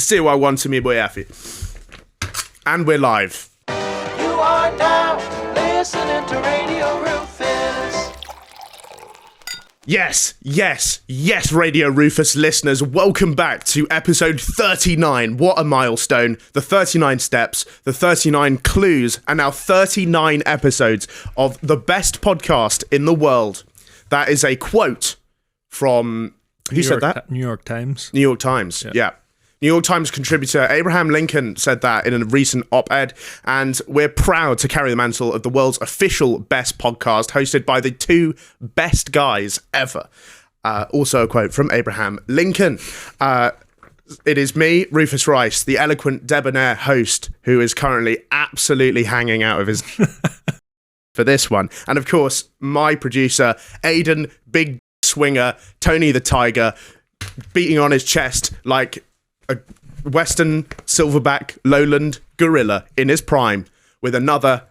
Still, I want to me boy Affy. And we're live. You are now listening to Radio Rufus. Yes, Radio Rufus listeners, welcome back to episode 39. What a milestone. The 39 steps, the 39 clues, and now 39 episodes of the best podcast in the world. That is a quote from... Who said that? New York Times. New York Times, yeah. New York Times contributor Abraham Lincoln said that in a recent op-ed, and we're proud to carry the mantle of the world's official best podcast, hosted by the two best guys ever. Also a quote from Abraham Lincoln. It is me, Rufus Rice, the eloquent debonair host, who is currently absolutely hanging out of his... for this one. And of course, my producer, Aidan, big swinger, Tony the Tiger, beating on his chest like... a Western silverback lowland gorilla in his prime with another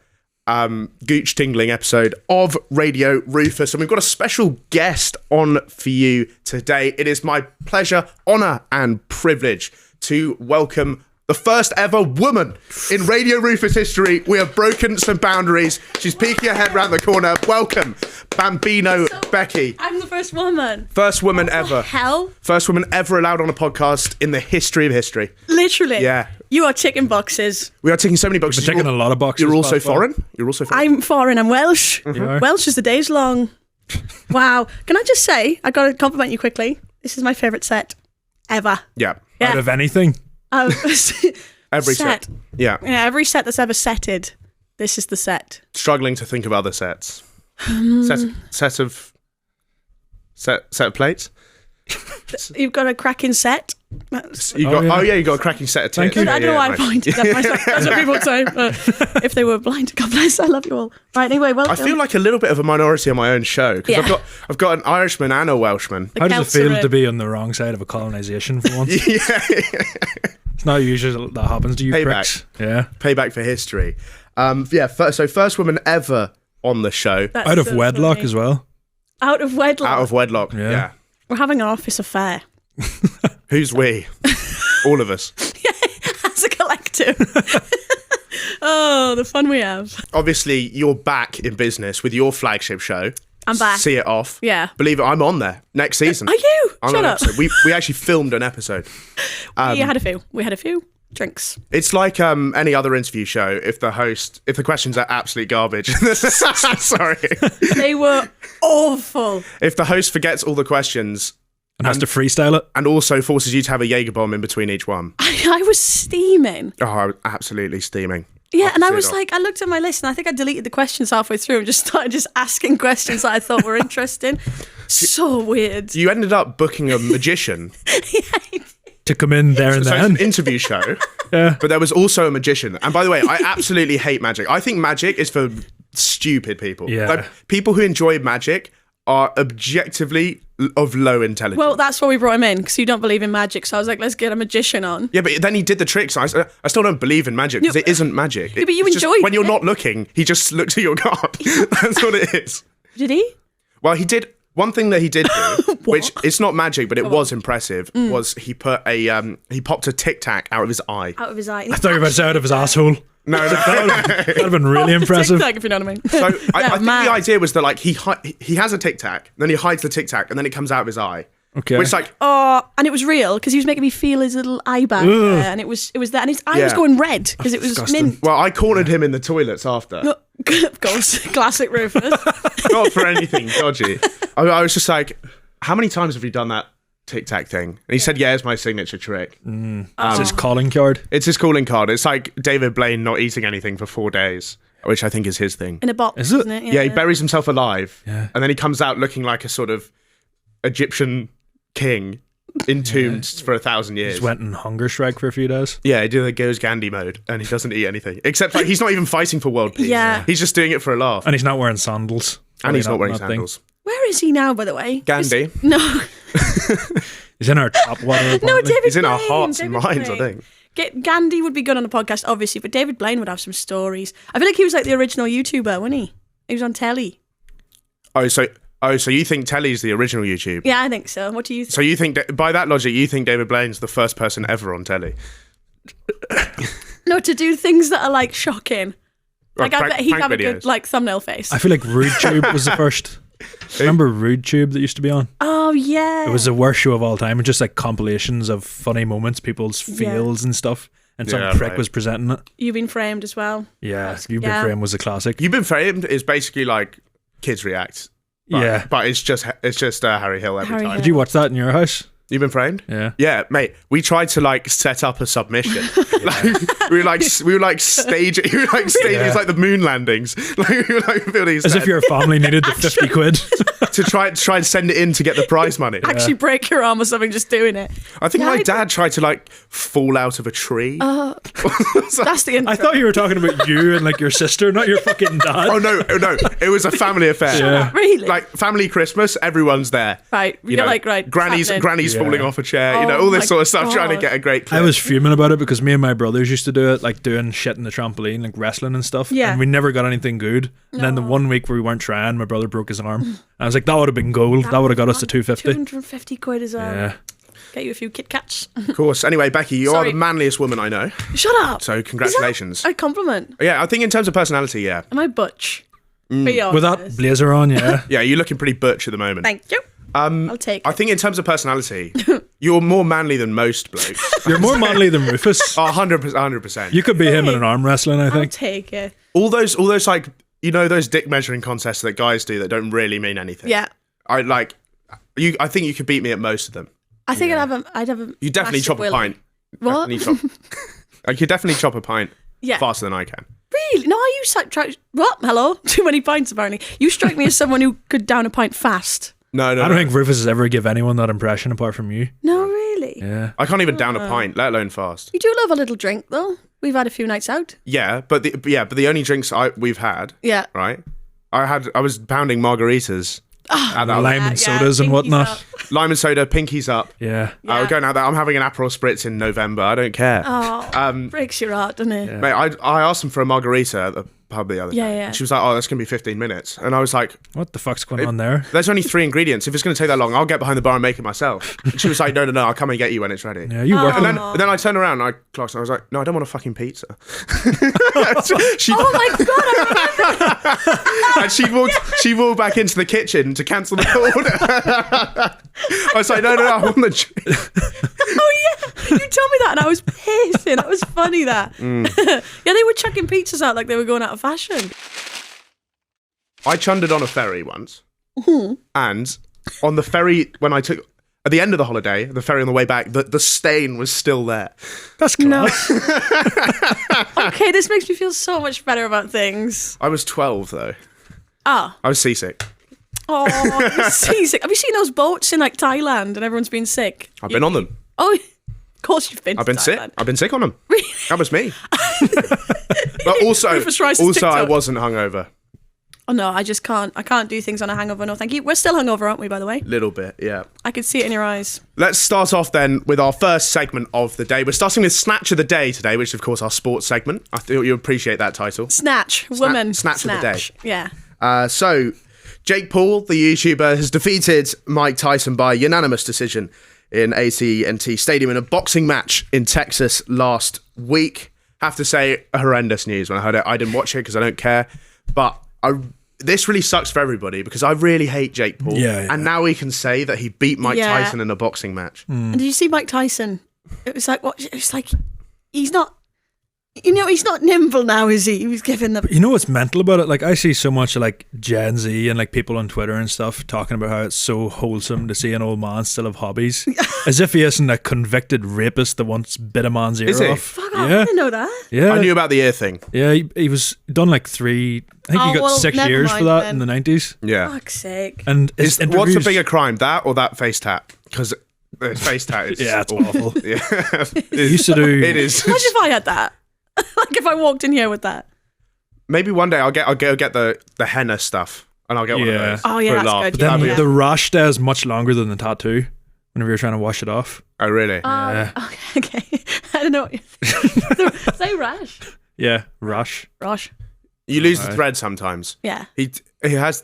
gooch tingling episode of Radio Rufus. And we've got a special guest on for you today. It is my pleasure, honour and privilege to welcome the first ever woman in Radio Rufus history. We have broken some boundaries. She's peeking her head around the corner. Welcome, Bambino Becky. I'm the first woman. First woman ever. Hell? First woman ever allowed on a podcast in the history of history. Literally. Yeah. You are ticking boxes. We are ticking so many boxes. We're ticking a lot of boxes. You're also foreign? You're also foreign? I'm foreign. I'm Welsh. are. Welsh is the days long. Wow. Can I just say, I got to compliment you quickly. This is my favourite set ever. Yeah. Yeah. Out of anything. Every set. Yeah. Yeah, every set that's ever setted. This is the set. Struggling to think of other sets. Set of plates? You've got a cracking set. You got a cracking set of tits. Thank you. I don't know why I pointed at myself. That's what people would say. If they were blind, God bless, I love you all. Right, anyway, welcome. I feel like a little bit of a minority on my own show because Yeah. I've got an Irishman and a Welshman. The How does Celts it feel are to be on the wrong side of a colonisation for once? Yeah. It's not usually that happens to you Payback. pricks. Yeah. Payback for history. So first woman ever on the show. That's Out of so wedlock funny. as well. Out of wedlock. Out of wedlock. Yeah. We're having an office affair. Who's we? All of us. As a collective. Oh, the fun we have. Obviously, you're back in business with your flagship show. I'm back. See It Off. Yeah. Believe it, I'm on there next season. Are you? I'm Shut on an up. episode. We actually filmed an episode. We had a few drinks. It's like any other interview show. If the questions are absolute garbage, sorry. They were awful. If the host forgets all the questions And has to freestyle it. and also forces you to have a Jaeger bomb in between each one. I was steaming. Oh, I was absolutely steaming. Yeah, and I See It was Off. like, I looked at my list and I think I deleted the questions halfway through and just started just asking questions that I thought were interesting. So weird. You ended up booking a magician. To come in there and So it's then. an interview show, Yeah. but there was also a magician. And by the way, I absolutely hate magic. I think magic is for stupid people. Yeah. Like, people who enjoy magic are objectively of low intelligence. Well, that's why we brought him in, because you don't believe in magic. So I was like, let's get a magician on. yeah, but then he did the tricks. I still don't believe in magic because it isn't magic. Yeah, but you It's just enjoyed when you're it. not looking, he just looks at your card. That's what it is. Did he? Well, he did one thing that he did do, which it's not magic, but it was impressive. Mm. Was he put he popped a Tic Tac out of his eye? Out of his eye. I thought you were about to say out of his asshole. No. That'd have been really impressive. Tic-tac, if you know what I mean. So I think mad. the idea was that like he has a Tic Tac, then he hides the Tic Tac, and then it comes out of his eye. Okay. Which like Oh, and it was real because he was making me feel his little eye back there, and it was that, and his eye was Yeah. going red because it was Disgusting. mint. well, I cornered him in the toilets after. Of course, classic Rufus. Not for anything dodgy. I was just like, how many times have you done that Tic Tac thing? And he said, yeah, it's my signature trick. It's his calling card. It's his calling card. It's like David Blaine not eating anything for 4 days, which I think is his thing. In a box, Is it? isn't it? Yeah, he buries himself alive, Yeah. and then he comes out looking like a sort of Egyptian king entombed for 1,000 years. Just went in hunger strike for a few days. Yeah, he did the Goes Gandhi mode, and he doesn't eat anything. Except like he's not even fighting for world peace. Yeah. He's just doing it for a laugh. And he's not wearing sandals. And he's not Probably wearing that thing. sandals. Where is he now, by the way? Gandhi. No, He's in our top water. no, apparently. David. He's in our Blaine, hearts and David minds, I Blaine. think. Gandhi would be good on the podcast, obviously, but David Blaine would have some stories. I feel like he was like the original YouTuber, wasn't he? He was on telly. Oh, so Oh, so you think Telly's the original YouTube? Yeah, I think so. What do you think? So you think, by that logic, you think David Blaine's the first person ever on telly? No, to do things that are like shocking. Like I prank- bet he'd prank have a videos. good like thumbnail face. I feel like RudeTube was the first. Remember RudeTube that used to be on? Oh yeah. It was the worst show of all time. It's just like compilations of funny moments, people's Yeah. fails and stuff. And some Yeah, prick right. was presenting it. You've Been Framed as well. Yeah, You've Been yeah. Framed was a classic. You've Been Framed is basically like kids react. But, Yeah. but it's just Harry Hill every Harry time. Hill. Did you watch that in your house? You've Been Framed? Yeah. Yeah, mate. We tried to like set up a submission. Like, we were like staging. We were like staging Yeah. like the moon landings. Like we were like building As if your family needed the 50 quid. to try and send it in to get the prize money. Actually break your arm or something just doing it. I think Yeah, my I dad tried to like fall out of a tree. That's the intro. I thought you were talking about you and like your sister, not your fucking dad. Oh no, it was a family affair. Yeah. Really? Like family Christmas, everyone's there. Right. You You're know, like, right. Granny's happening. falling Yeah. off a chair, Oh all this my sort of stuff, trying to God. get a great clip. I was fuming about it because me and my brothers used to do it, like doing shit in the trampoline, like wrestling and stuff. Yeah. And we never got anything good. And then the one week where we weren't trying, my brother broke his arm. And I was like, that would have been gold. That would have got us to 250. 250 quid as well. Yeah. Get you a few Kit Kats. Of course. Anyway, Becky, you are Sorry. the manliest woman I know. Shut up. So congratulations. Is that a compliment? Yeah, I think in terms of personality, yeah. Am I butch? Be With that honest. blazer on, yeah. Yeah, you're looking pretty butch at the moment. Thank you. I'll take I it. think in terms of personality, you're more manly than most blokes. You're more manly than Rufus. Oh, 100%. You could be him in an arm wrestling, I I'll think. take it. all those like, those dick measuring contests that guys do that don't really mean anything. Yeah. I think you could beat me at most of them. I think I'd have a You definitely massive chop a willy. pint. What? Definitely I could definitely chop a pint Yeah. faster than I can. Really? No, you what? Hello? Too many pints, apparently. You strike me as someone who could down a pint fast. No. I don't think Rufus has ever give anyone that impression apart from you. No, really? Yeah. I can't even down a pint, let alone fast. You do love a little drink, though. We've had a few nights out. Yeah, but the only drinks we've had, Yeah. right? I was pounding margaritas. At that Lime and Yeah, sodas and pinkies whatnot. up. lime and soda, pinkies up. Yeah. We're going out there. I'm having an Aperol Spritz in November. I don't care. Oh, breaks your heart, doesn't it? Mate, I asked them for a margarita at the pub the other day. Yeah, yeah. She was like, "Oh, that's gonna be 15 minutes," and I was like, What the fuck's going on there? "There's only 3 ingredients. If it's gonna take that long, I'll get behind the bar and make it myself." And she was like, "No, I'll come and get you when it's ready." Yeah, you work And on then I turned around and I clocked and I was like, "No, I don't want a fucking pizza." she Oh my God, I remember. and she walked back into the kitchen to cancel the order. I was like, "No, I want the drink." Oh yeah, you told me that and I was pissing. That was funny that. Yeah, they were chucking pizzas out like they were going out of fashion. I chundered on a ferry once, and on the ferry when I took at the end of the holiday, the ferry on the way back, the stain was still there. That's class. Okay, this makes me feel so much better about things. I was 12 though. Ah. I was seasick. Oh, you're seasick. Have you seen those boats in like Thailand and everyone's been sick? I've been on them. Oh, of course you've been. I've been to sick. Thailand. I've been sick on them. Really? That was me. But also, Rufus Rice's I TikTok. wasn't hungover. Oh no, I just can't. I can't do things on a hangover. No, thank you. We're still hungover, aren't we? By the way, Little bit, yeah. I could see it in your eyes. Let's start off then with our first segment of the day. We're starting with Snatch of the Day today, which is of course our sports segment. I thought you appreciate that title. Snatch, woman. Snatch of the day. Yeah. So, Jake Paul, the YouTuber, has defeated Mike Tyson by unanimous decision in AT&T Stadium in a boxing match in Texas last week. Have to say, horrendous news when I heard it. I didn't watch it because I don't care. But this really sucks for everybody because I really hate Jake Paul. Yeah. And now we can say that he beat Mike Yeah. Tyson in a boxing match. And did you see Mike Tyson? It was like what? It's like he's not. You know, he's not nimble now, is he? He was given the. You know what's mental about it? Like, I see so much like Gen Z and like people on Twitter and stuff talking about how it's so wholesome to see an old man still have hobbies, as if he isn't a convicted rapist that once bit a man's ear Is he? off. Fuck off, I Yeah, didn't know that. yeah, I knew about the ear thing. yeah. He was done like 3. I think Oh, he got well, 6 never years for mind that then. in the 90s. Yeah. Fuck's sake. And his What's the interviews- bigger crime, that or that face tat? Because the face tat is Yeah, it's awful. Yeah. He used to do. It is. Imagine if I had that. Like if I walked in here with that. Maybe one day I'll get the henna stuff and I'll get one of Yeah. those. Oh, yeah, for a that's laugh. good, But then That'd be- yeah. the rash stays much longer than the tattoo. Whenever you're trying to wash it off. Oh really? Yeah. Okay. I don't know. Say rash. Yeah, rash. Rash. You lose the Alright. thread sometimes. Yeah. He has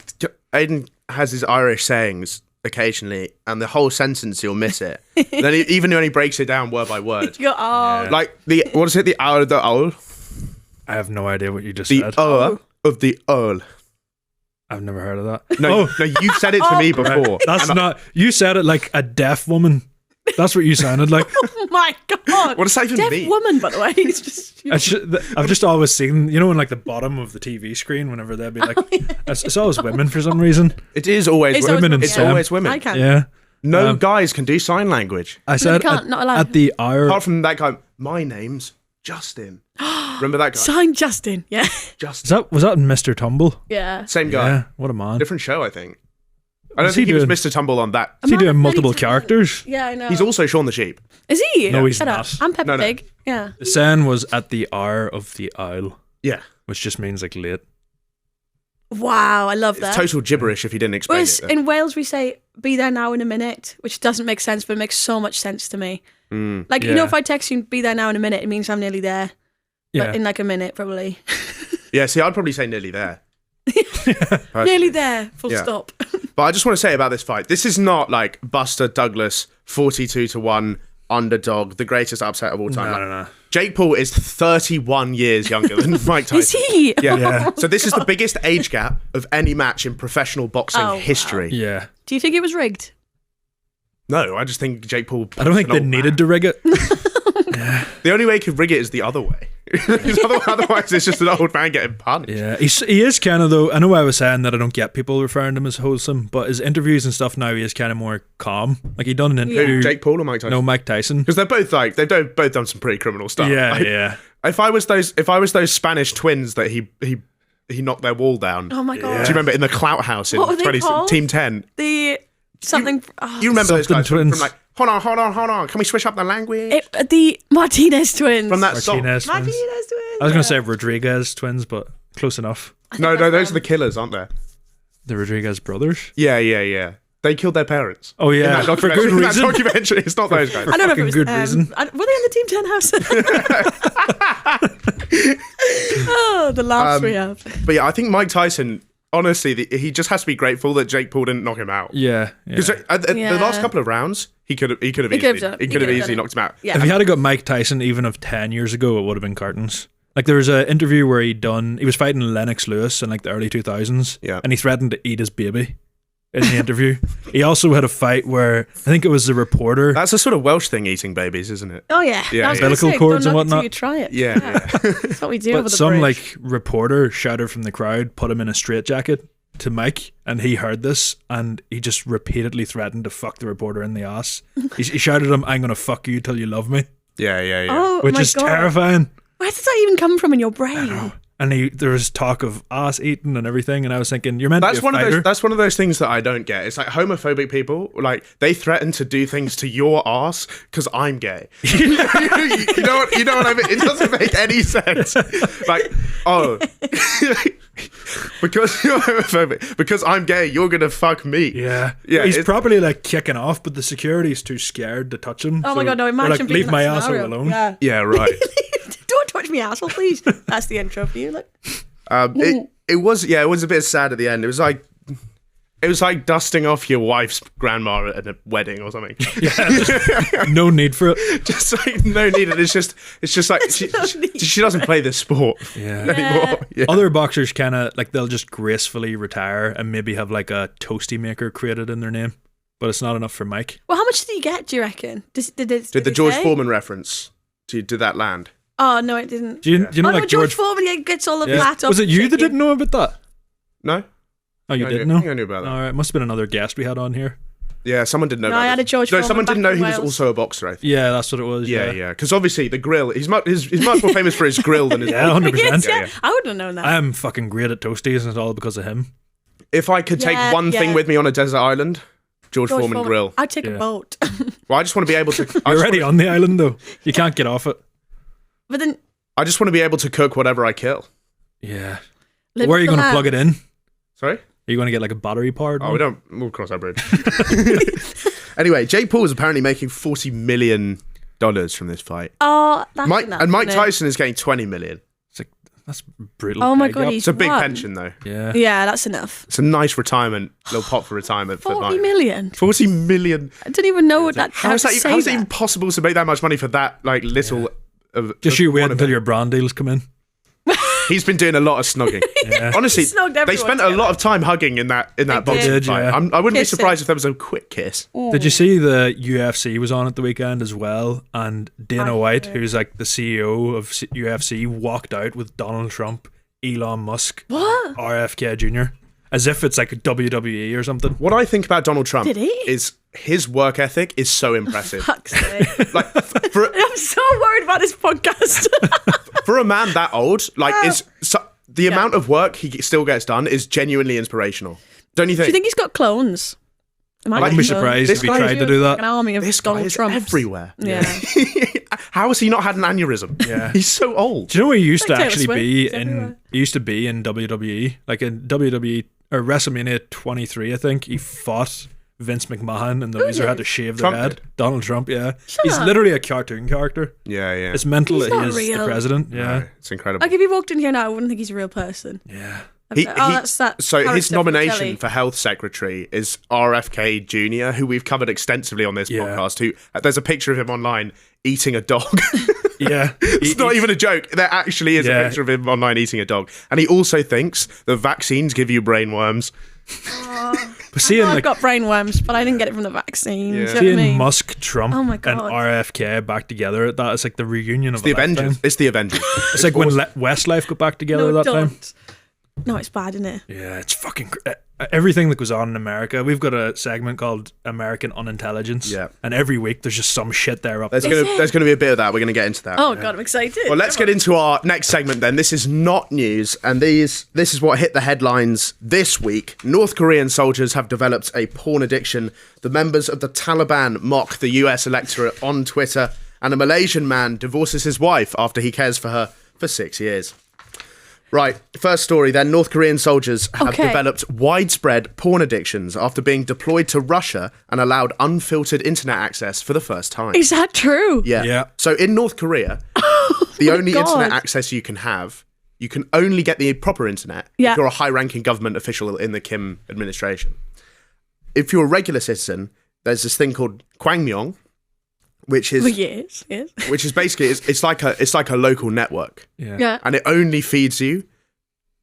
Aidan has his Irish sayings occasionally, and the whole sentence you'll miss it. Then even when he breaks it down word by word, You go, oh, like what is it? The owl of the owl, I have no idea what you just the said. of the owl. I've never heard of that. No, you said it to me before. That's not. You said it like a deaf woman. That's what you sounded like. oh my God. What does that even Deaf mean? woman, by the way. It's just... I've just always seen, in like the bottom of the TV screen, whenever they'd be like, it's always women for some reason. It is always It's women. always It's women. always women. I can. Yeah. No guys can do sign language. I said can't, not allowed. at the hour. Apart from that guy, my name's Justin. Remember that guy? Sign Justin. Yeah. Justin. Was that Mr. Tumble? Yeah. Same guy. Yeah. What a man. Different show, I think. I don't Is he think he was doing- Mr. Tumble on that. Is he doing Amanda multiple Betty- characters? Yeah, I know. He's also Shaun the Sheep. Is he? No, he's Shut up. not. I'm Peppa No. Pig. Yeah. The saying was at the hour of the owl, Yeah. which just means like late. Wow, I love that. It's total gibberish if he didn't explain Whereas it. in Wales we say "be there now in a minute," which doesn't make sense, but makes so much sense to me. Like you know, Yeah. if I text you "be there now in a minute," it means I'm nearly there. Yeah. But in like a minute, probably. Yeah, see, I'd probably say nearly there. Nearly there. Full Yeah. stop. But I just want to say about this fight, this is not like Buster Douglas 42-1 underdog, the greatest upset of all time. Like, No. Jake Paul is 31 years younger than Mike Tyson. Is he? Yeah. So this is the biggest age gap of any match in professional boxing Oh, wow. history. Yeah. Do you think it was rigged? No, I just think Jake Paul. I don't think they needed to rig it. The only way he could rig it is the other way. 'Cause otherwise, it's just an old man getting punched. Yeah, he is kind of though. I know I was saying that I don't get people referring to him as wholesome, but his interviews and stuff now he is kind of more calm. Like he done an interview. Who, Jake Paul or Mike Tyson? No, Mike Tyson. Because they're both like they've both done some pretty criminal stuff. Yeah, Like, yeah. If I was those Spanish twins that he knocked their wall down. Oh my Do god. you remember in the Clout House in What were they called? Team 10? The something. oh, You remember those Something guys from twins. like hold on, can we switch up the language? the Martinez twins. From that song. Martinez twins. Martinez twins. I was going to say Rodriguez twins, but close enough. No, those are the killers, aren't they? The Rodriguez brothers. Yeah. They killed their parents. Oh In yeah, that for good in that reason. documentary. It's not those guys. I don't know if it was Fucking good reason. were they in the Team 10 house? Oh, the laughs we have. But yeah, I think Mike Tyson, honestly, he just has to be grateful that Jake Paul didn't knock him out. Yeah. Because the last couple of rounds, he could have easily done knocked him out. Yeah. If he had got Mike Tyson even of 10 years ago, it would have been curtains. Like there was an interview where he was fighting Lennox Lewis in like the early 2000s. Yeah. And he threatened to eat his baby in the interview. He also had a fight where I think it was the reporter. That's a sort of Welsh thing, eating babies, isn't it? Oh yeah. Yeah, I was yeah. gonna Umbilical say, cords don't and knock it till whatnot. you try it. Yeah. That's what we do over But the some bridge. like reporter shouted from the crowd, put him in a straitjacket to Mike, and he heard this and he just repeatedly threatened to fuck the reporter in the ass. He shouted at him, "I'm gonna fuck you till you love me," Yeah. Oh which my is God. terrifying. Where does that even come from in your brain? And there was talk of ass eating and everything, and I was thinking, you're meant That's to be a one of fighter. those. That's one of those things that I don't get. It's like homophobic people, like they threaten to do things to your ass because I'm gay. you know what I mean? It doesn't make any sense. Like, oh, because you're homophobic, because I'm gay, you're gonna fuck me. Yeah. It's- He's probably like kicking off, but the security's too scared to touch him. Oh my so god, no! they're Imagine like, being leave in my that asshole scenario. alone. Yeah. Yeah, right. Don't touch me, asshole, please. That's the intro for you. Look. It was a bit sad at the end. It was like dusting off your wife's grandma at a wedding or something. No need for it. Just like no need. It's just like she doesn't play this sport anymore. Yeah. Other boxers kind of like they'll just gracefully retire and maybe have like a toasty maker created in their name, but it's not enough for Mike. Well, how much did he get? Do you reckon? Did Did the he George say? Foreman reference? Did that land? Oh no, it didn't. Do you know Oh no, like George Foreman gets all of Yeah. that up. Was it you that shaking. didn't know about that? No. Oh, you I didn't knew- know? I think I knew about that. All right, must have been another guest we had on here. Yeah, someone didn't know. No, about I had this. a George No, Foreman someone didn't know back he in was Wales. also a boxer. I think. Yeah, that's what it was. Yeah. Because obviously the grill. He's much more famous for his grill than his. Yeah, 100%. Yes, Yeah, yeah. yeah. I wouldn't have known that. I am fucking great at toasties, and it's all because of him. If I could take Yeah, one thing yeah. with me on a desert island, George Foreman grill. I'd take Yeah. a boat. Well, I just want to be able to. You're already on the island though. You can't get off it. But then I just want to be able to cook whatever I kill. Yeah. live Where are you with going the to plug it land. in? Sorry. Are you going to get like a battery powered Oh, one? we'll cross that bridge. Anyway, Jake Paul is apparently making $40 million from this fight. Oh, that's enough, Mike isn't it? Tyson is getting $20 million. It's like That's brutal. Oh my pay God, gap. he's It's a big won. pension, though. Yeah. Yeah, that's enough. It's a nice retirement, little pot for retirement. 40 million. 40 million. I didn't even know what that. How is that even possible to make that much money for that little? Just you wait until your brand deals come in. He's been doing a lot of snogging. Yeah. Honestly, He snogged they everyone spent a together. lot of time hugging in that boxing did, fight. yeah. I wouldn't be Kissing. surprised if there was a quick kiss. Did you see the UFC was on at the weekend as well? And Dana White, who's like the CEO of UFC, walked out with Donald Trump, Elon Musk, What? RFK Jr. As if it's like a WWE or something. What I think about Donald Trump Did he? is his work ethic is so impressive. Fuck's sake. Like for I'm so worried about this podcast. for a man that old, the amount of work he still gets done is genuinely inspirational. Don't you Do think? you think he's got clones? I wouldn't be surprised This if he guy- tried to do An that. army of This guy Donald is Trumps. everywhere. Yeah. How has he not had an aneurysm? Yeah. He's so old. Do you know where he used Like to Taylor actually Swift, be he's everywhere. he used to be in WWE, like in WWE or WrestleMania 23, I think. He fought Vince McMahon and the loser had to shave their Trump head. did. Donald Trump, yeah. He's up. literally a cartoon character. Yeah, yeah. It's mental He's that he not is the real. president. Yeah. No, it's incredible. Like if he walked in here now, I wouldn't think he's a real person. Yeah. That's that. So his character from nomination telly. for health secretary is RFK Jr., who we've covered extensively on this Yeah. podcast. Who there's a picture of him online eating a dog. Yeah. It's not even a joke. There actually is Yeah. a picture of him online eating a dog, and he also thinks the vaccines give you brain worms. But seeing I've like got brain worms, but I didn't get it from the vaccine. Yeah. Do you know what I seeing mean? Musk, Trump, Oh my and God. RFK back together at that, it's like the reunion of The a lifetime. Avengers. It's the Avengers. It's like when Westlife got back together No, that time. don't. No, it's bad, isn't it? Yeah, it's fucking everything that goes on in America. We've got a segment called American Unintelligence. Yeah. And every week there's just some shit there up There's there. gonna be a bit of that. We're gonna get into that. Oh God, I'm excited. Well, let's get into our next segment then. This is not news, and this is what hit the headlines this week. North Korean soldiers have developed a porn addiction. The members of the Taliban mock the US electorate on Twitter, and a Malaysian man divorces his wife after he cares for her for 6 years. Right, first story then. North Korean soldiers have Okay. developed widespread porn addictions after being deployed to Russia and allowed unfiltered internet access for the first time. Is that true? Yeah. Yeah. So in North Korea, the only God. internet access you can have, you can only get the proper internet Yeah. if you're a high-ranking government official in the Kim administration. If you're a regular citizen, there's this thing called Kwangmyong, which is Well, yes. which is basically it's like a local network, Yeah. and it only feeds you,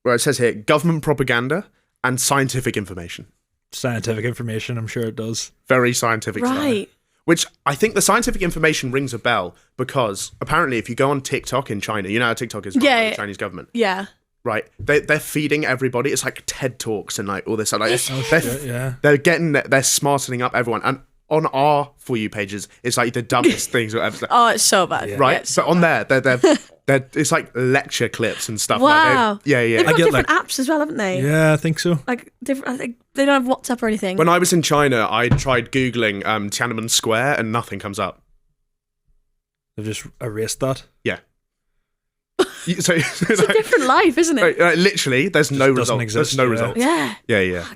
where it says here, government propaganda and scientific information. Scientific information, I'm sure it does. Very scientific stuff. Right. Which I think the scientific information rings a bell because apparently if you go on TikTok in China, you know how TikTok is run by Yeah. the Chinese government, Yeah. right? They're feeding everybody. It's like TED Talks and like all this. Like Yeah. they're smartening up everyone. And on our For You pages, it's like the dumbest things ever. Oh, it's so bad. Right? Yeah, it's But on there, they're it's like lecture clips and stuff. Wow. Like yeah. They've got get, different apps as well, haven't they? Yeah, I think so. Like different. I think they don't have WhatsApp or anything. When I was in China, I tried Googling Tiananmen Square and nothing comes up. They've just erased that. Yeah. So it's a different life, isn't it? literally, there's no doesn't result. exist, There's no yeah. result. Yeah. Yeah.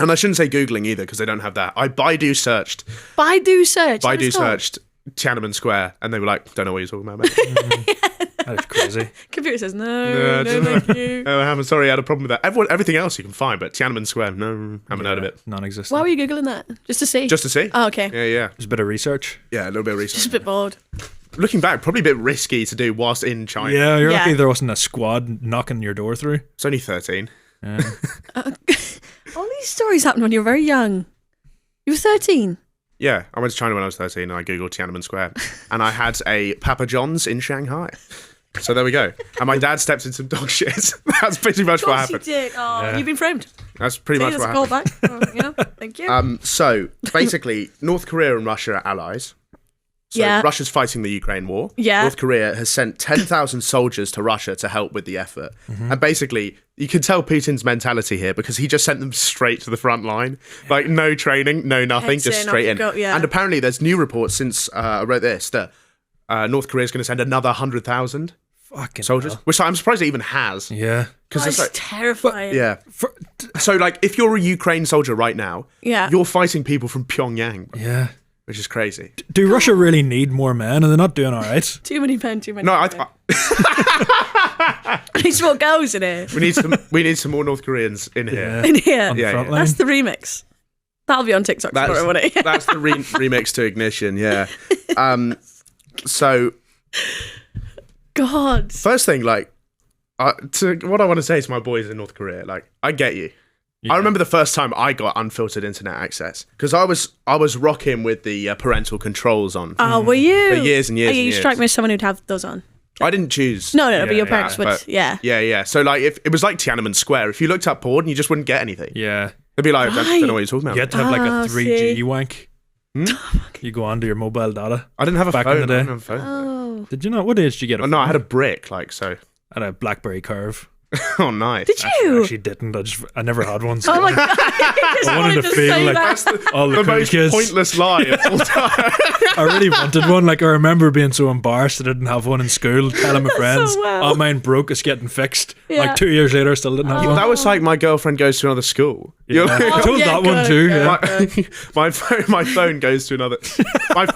And I shouldn't say Googling either because they don't have that. I Baidu searched Baidu search. What is it called? searched Tiananmen Square and they were like, don't know what you're talking about, mate. That is crazy. Computer says no, thank you. Oh, I'm sorry, I had a problem with that. Everything else you can find, but Tiananmen Square, no, haven't heard of it. Non-existent. Why were you googling that? Just to see. Just to see. Oh, okay. Yeah. Just a bit of research. Yeah, a little bit of Just a research. bit bored. Looking back, probably a bit risky to do whilst in China. Yeah, you're Yeah. lucky there wasn't a squad knocking your door through. It's only 13. Yeah. All these stories happened when you were very young. You were 13. Yeah, I went to China when I was 13 and I Googled Tiananmen Square. And I had a Papa John's in Shanghai. So there we go. And my dad stepped in some dog shit. That's pretty much Of what course you happened. did. Oh, Yeah. you've been framed. That's pretty See, much that's what a happened. callback. Oh, yeah, thank you. So basically, North Korea and Russia are allies. So Yeah. Russia's fighting the Ukraine war. Yeah. North Korea has sent 10,000 soldiers to Russia to help with the effort. And basically, you can tell Putin's mentality here because he just sent them straight to the front line. Like, no training, no nothing, Heads just in, straight off you in. go, yeah. And apparently, there's new reports since I wrote this that North Korea is going to send another 100,000 Fucking soldiers, hell. which I'm surprised it even has. Yeah. Because It's terrifying. yeah. So, like, if you're a Ukraine soldier right now, Yeah. you're fighting people from Pyongyang, Yeah. which is crazy. Do Russia really need more men? Are they not doing all right? Too many men, too many No, men. We need some more girls in here. We need some more North Koreans in here. In here. On the Yeah, front yeah. line. That's the remix. That'll be on TikTok tomorrow, won't it? That's the remix to Ignition. Yeah. So God. first thing, like, what I want to say to my boys in North Korea, like, I get you. I remember the first time I got unfiltered internet access because I was rocking with the parental controls on. Oh, were you? For years and years Oh, and you years. strike me as someone who'd have those on. I didn't choose. No, but your Yeah, parents would. but- Yeah. Yeah. So like, if it was like Tiananmen Square, if you looked up porn, you just wouldn't get anything. Yeah. They'd be like, I don't Right. know what you're talking about. You had to have like Oh, a 3G see. wank. Hmm? You go onto your mobile data. I didn't have a Back phone. in the day. I didn't have a phone. Oh. Did you not? What age did you get? Oh, no, I had a brick, like, so. I had a BlackBerry Curve. Oh, nice. Did I you? actually didn't. I never had one. So Oh my God. I just I wanted to feel say like that. all the The cool most kids. pointless lie of all time. I really wanted one. Like I remember being so embarrassed I didn't have one in school. Telling my friends, well. "Oh, mine broke. It's getting fixed." Yeah. Like 2 years later, I still didn't have one. That was like my girlfriend goes to another school. Yeah. You know? I told yeah, that one good, too. good. Yeah. my phone goes to another.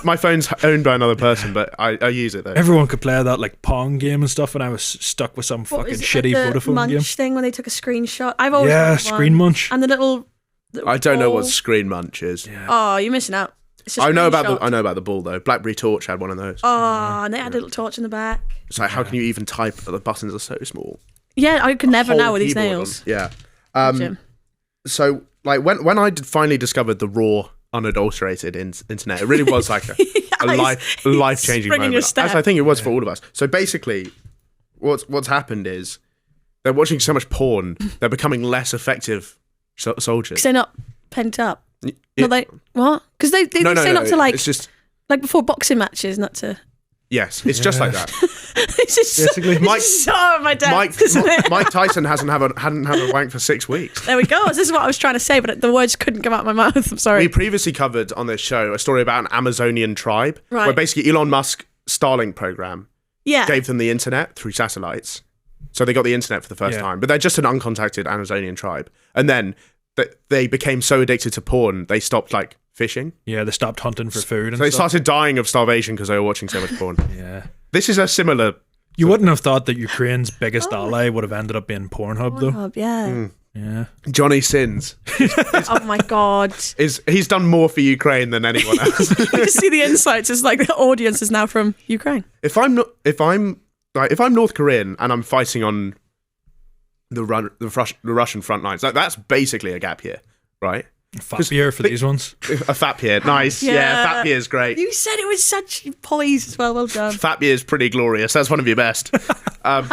My phone's owned by another person, but I use it though. Everyone could play that like Pong game and stuff, and I was stuck with some What fucking was it, shitty the Vodafone Munch game. thing when they took a screenshot. I've always Yeah, wanted one. Screen Munch. And the little. I don't know what ball. Screen Munch is. Oh, you're missing out. It's a I know screenshot. about the ball though. BlackBerry Torch had one of those. Oh, and they had a little torch in the back. It's like, how can you even type? The buttons are so small. Yeah, I could never Whole now with these keyboard nails. on. Yeah. Jim. So like when I finally discovered the raw, unadulterated internet, it really was like a life changing springing your moment. step. As I think it was for all of us. So basically, what's happened is they're watching so much porn, they're becoming less effective soldiers. Because they're not pent up. Yeah. No, they what? Because they say not to like It's just before boxing matches, not to. yes, it's just like that. It's just Basically. so, Mike- it's just so my desk, isn't it? Mike Tyson hadn't had a wank for 6 weeks. There we go. This is what I was trying to say, but the words couldn't come out of my mouth. I'm sorry. We previously covered on this show a story about an Amazonian tribe, Right. where basically Elon Musk Starlink program Yeah. gave them the internet through satellites. So they got the internet for the first Yeah. time, but they're just an uncontacted Amazonian tribe. And then they became so addicted to porn, they stopped like fishing. Yeah, they stopped hunting for food. And So they stuff. started dying of starvation because they were watching so much porn. Yeah. This is a similar. You wouldn't have thought that Ukraine's biggest ally would have ended up being Pornhub, though. Oh, yeah. Yeah. Johnny Sins Oh my God. he's done more for Ukraine than anyone else. I just see the insights. It's like the audience is now from Ukraine. If I'm North Korean and I'm fighting on the Russian front lines, that's basically a gap year, right? Fat beer for these ones. A fat beer, nice. Yeah, fat beer is great. You said it was such poise as well. Well done. Fat beer is pretty glorious. That's one of your best. I've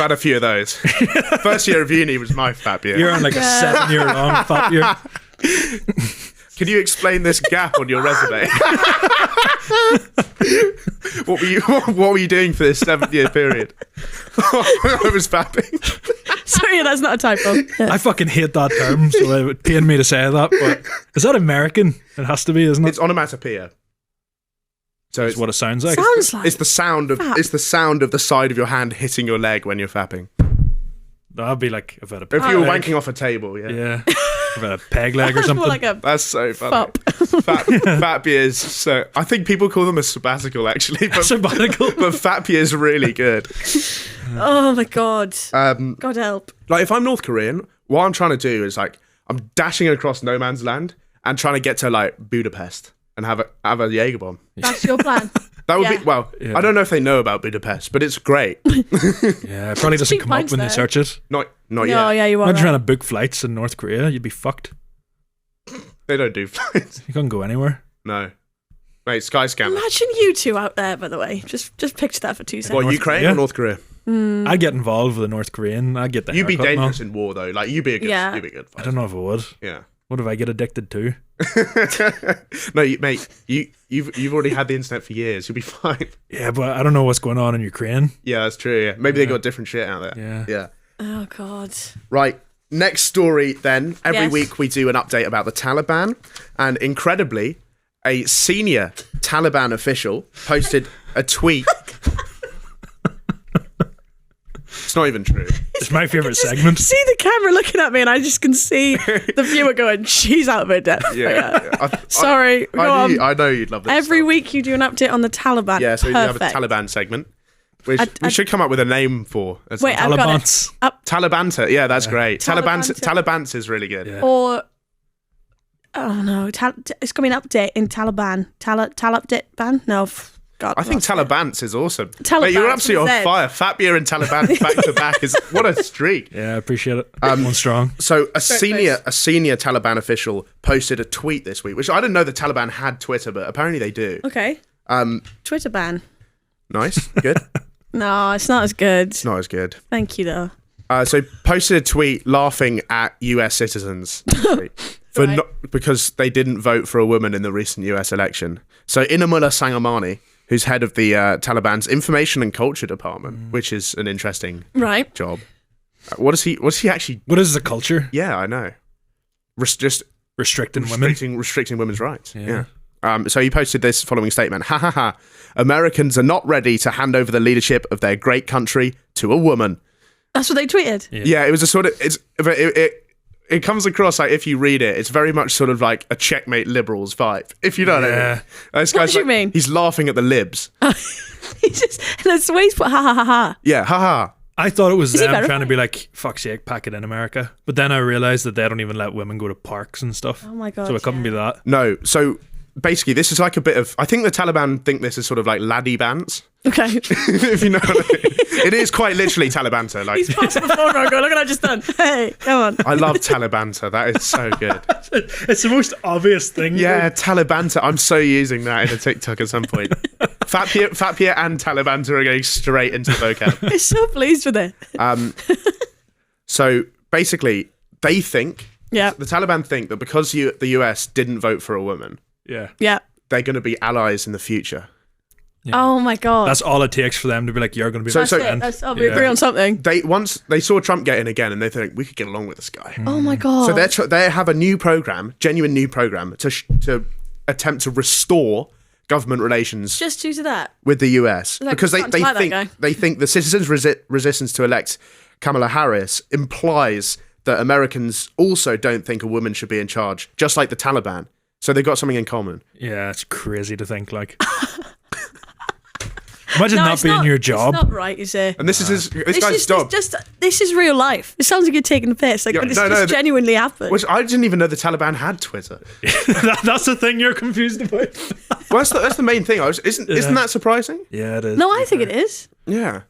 had a few of those. First year of uni was my fat beer. You're on like a 7-year-long fat beer. Can you explain this gap on your resume? What were you doing for this 7-year period? I was fapping. Sorry, that's not a typo. I fucking hate that term, so it would pain me to say that. But is that American? It has to be, isn't it? It's onomatopoeia. So That's what it sounds like. Sounds like it's the sound of Fap. it's the sound of the side of your hand hitting your leg when you're fapping. That'd be like if I had a If you were peg. wanking off a table, yeah. Yeah. If I had a peg leg or more something. like a That's so funny. fop. Fat beers. So I think people call them a sabbatical actually, but Sabbatical. but fat beer is really good. Oh my God. Um, God help. like if I'm North Korean, what I'm trying to do is like I'm dashing across no man's land and trying to get to like Budapest and have a Jaeger bomb. That's your plan. That would Yeah. be well. Yeah. I don't know if they know about Budapest, but it's great. Yeah, it probably doesn't cheap come up pints when they there. search it. Not Oh yet. yeah, you are. Imagine Right. trying to book flights in North Korea, you'd be fucked. They don't do flights. You couldn't go anywhere. No, mate. Skyscanner. Imagine you two out there. By the way, just picture that for 2 seconds. What, North Ukraine Korea? or North Korea? I'd get involved with the North Korean. I'd get the You'd be haircut, man. dangerous in war though. Like you'd be a good. Yeah. You'd be a good I fighter. don't know if I would. Yeah. What if I get addicted to? No, mate. You've already had the internet for years. You'll be fine. Yeah, but I don't know what's going on in Ukraine. Yeah, that's true. Yeah. Maybe they got different shit out there. Yeah. Yeah. Oh God. Right. Next story then. Every Yes. week we do an update about the Taliban. And incredibly, a senior Taliban official posted a tweet It's not even true. It's my favourite segment. See the camera looking at me, and I just can see the viewer going, "She's out of her depth." Sorry, go on. I know you'd love this. Every stuff. week you do an update on the Taliban. Yeah, so we have a Perfect. Taliban segment. Which we should come up with a name for. Wait, I've got it. Talibans. Talibanta. Yeah, that's great. Talibanta. Talibans is really good. Yeah. Or oh no, it's coming update in Taliban. Update ban? No, God. I think lost it. Talibans is awesome. Talibans Mate, you're absolutely with a on Z. fire. Fat beer and Taliban back to back is what a streak. Yeah, I appreciate it. One strong. So a nice. senior Taliban official posted a tweet this week, which I didn't know the Taliban had Twitter, but apparently they do. Okay. Twitter ban. Nice, good. No, it's not as good. Not as good. Thank you though. So posted a tweet laughing at US citizens for Right. because they didn't vote for a woman in the recent US election. So Inamullah Sangamani, who's head of the Taliban's Information and Culture Department, which is an interesting Right. job. What is he actually? What is the culture? Yeah, I know. Just Restricting women. restricting women's rights. Yeah. So he posted this following statement: "Ha ha ha! Americans are not ready to hand over the leadership of their great country to a woman." That's what they tweeted. Yeah, it was a sort of it comes across like if you read it, it's very much sort of like a checkmate liberals vibe. If you know what I Yeah. mean. This What guy's do you like- mean? He's laughing at the libs. He's just and that's the way he's put ha ha ha ha. Yeah, haha. I thought it was Is he them trying to verified? be like, fuck's sake, pack it in America. But then I realised that they don't even let women go to parks and stuff. Oh my God, So it couldn't yeah. be that. No, so basically this is like a bit of I think the Taliban think this is sort of like laddie bands. Okay. If you know what I mean. It is quite literally Talibanta. Like He's passing the phone around going, look what I just done. Hey, come on. I love Talibanta. That is so good. It's the most obvious thing. Yeah, Talibanta. I'm so using that in a TikTok at some point. Fat Pierre and Talibanta are going straight into the vocab. I'm so pleased with it. So basically, they think Yeah. the Taliban think that because the US didn't vote for a woman, Yeah. Yeah. they're going to be allies in the future. Oh my God. That's all it takes for them to be like, you're going to be So- my That's friend. it. We agree on something. Once they saw Trump get in again, and they think we could get along with this guy. Oh my God. So they have a new program, genuine new program, to attempt to restore government relations just due to that. with the US Like, because starting to like that guy. they think the citizens' resistance to elect Kamala Harris implies that Americans also don't think a woman should be in charge, just like the Taliban. So they've got something in common. Yeah, it's crazy to think like. Imagine No, not it's being your job. It's not right, you say. And this is this This guy's is job. this is real life. It sounds like you're taking the piss, like, Yeah, but it's no, just no, genuinely happened. Which I didn't even know the Taliban had Twitter. That's the thing you're confused about. Well, that's the main thing. Isn't that surprising? Yeah, it is. No, I think it is. Yeah.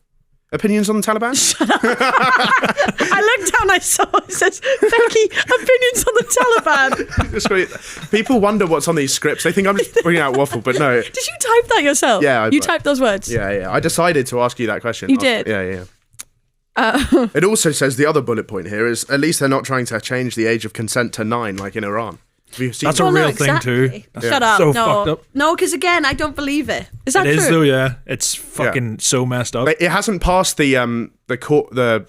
Opinions on the Taliban? I looked down, I saw it says Becky opinions on the Taliban. It's great. People wonder what's on these scripts. They think I'm just bringing out waffle, but no. Did you type that yourself? Yeah, you typed those words. Yeah. I decided to ask you that question. You did? Yeah. It also says the other bullet point here is at least they're not trying to change the age of consent to 9 like in Iran. Have you seen That's a Well, no, real thing too. exactly. Shut up. So no, fucked up. no, because again, I don't believe it. Is that It true? is though, yeah. It's fucking so messed up. It hasn't passed the court the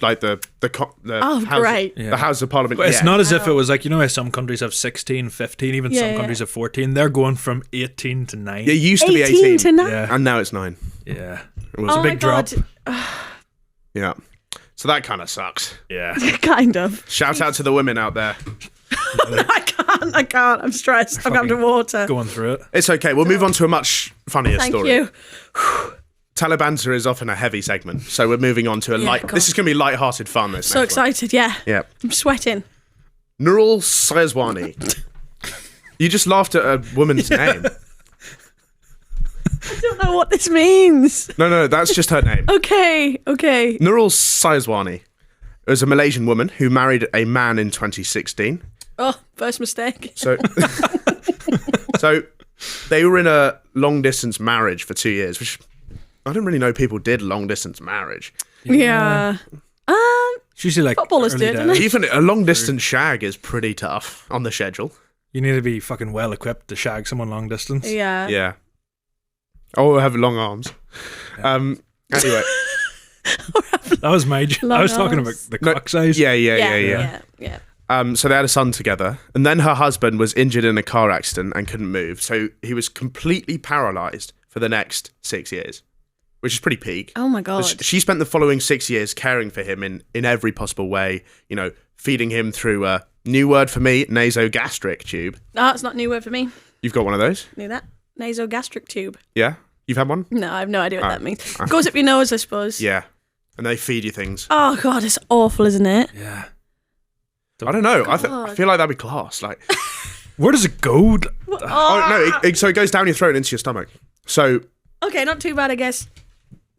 Oh, House, great. the House of Parliament. But it's yet. not as if it was like, you know how some countries have 16, 15, even Yeah, some yeah. countries have 14. They're going from 18 to 9. It used to be 18 18 to 9. Yeah. and now it's 9. Yeah. It was Oh a big my drop. God. yeah. So that kind of sucks. Yeah. Kind of. Shout out to the women out there. I can't. I'm stressed. I'm going to water. Going through it. It's okay. We'll move on to a much funnier Thank story. you. Talibanza is often a heavy segment, so we're moving on to a light. God. This is going to be light-hearted fun. This So next one. excited. Yeah. Yeah. I'm sweating. Nurul Sayezwani. You just laughed at a woman's name. I don't know what this means. No, that's just her name. Okay. Nurul Sayezwani was a Malaysian woman who married a man in 2016. Oh, first mistake. So, so they were in a long-distance marriage for 2 years, which I didn't really know people did long-distance marriage. Yeah. It's usually like Footballers early do it, don't days. they? Even a long-distance shag is pretty tough on the schedule. You need to be fucking well equipped to shag someone long distance. Yeah. Yeah. Oh, have long arms. Anyway. That was my. I was talking about the cock size. Yeah. Yeah. So they had a son together, and then her husband was injured in a car accident and couldn't move. So he was completely paralyzed for the next 6 years. which is pretty peak. Oh my But god. she spent the following 6 years caring for him in every possible way, feeding him through a new word for me, nasogastric tube. That's not a new word for me. You've got one of those? Knew that. Nasogastric tube. Yeah? You've had one? No, I have no idea what that means. Goes up your nose, I suppose. Yeah. And they feed you things. Oh god, it's awful, isn't it? Yeah. I don't know. I God. feel like that'd be class. Like, Where does it go? oh no! So it goes down your throat and into your stomach. So Okay, not too bad, I guess.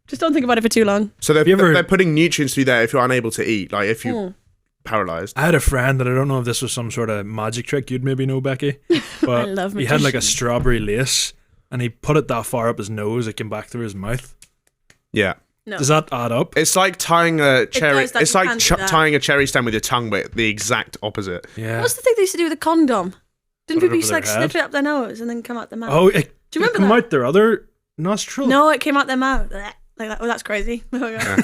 Just don't think about it for too long. they're putting nutrients through there if you're unable to eat. Like if you're paralyzed. I had a friend, and I don't know if this was some sort of magic trick you'd maybe know, Becky, but I love he had like a magicians. strawberry lace, and he put it that far up his nose it came back through his mouth. Yeah. No. Does that add up? It's like tying a cherry. does that, It's you like can't do that. tying a cherry stem with your tongue, but the exact opposite. Yeah. What's the thing they used to do with a condom? Didn't Put it people used to over like their snip head? it up their nose and then come out their mouth? Oh, it, Do you remember come that? out their other nostril? No, it came out their mouth. Like that. Oh, that's crazy. Oh, my God.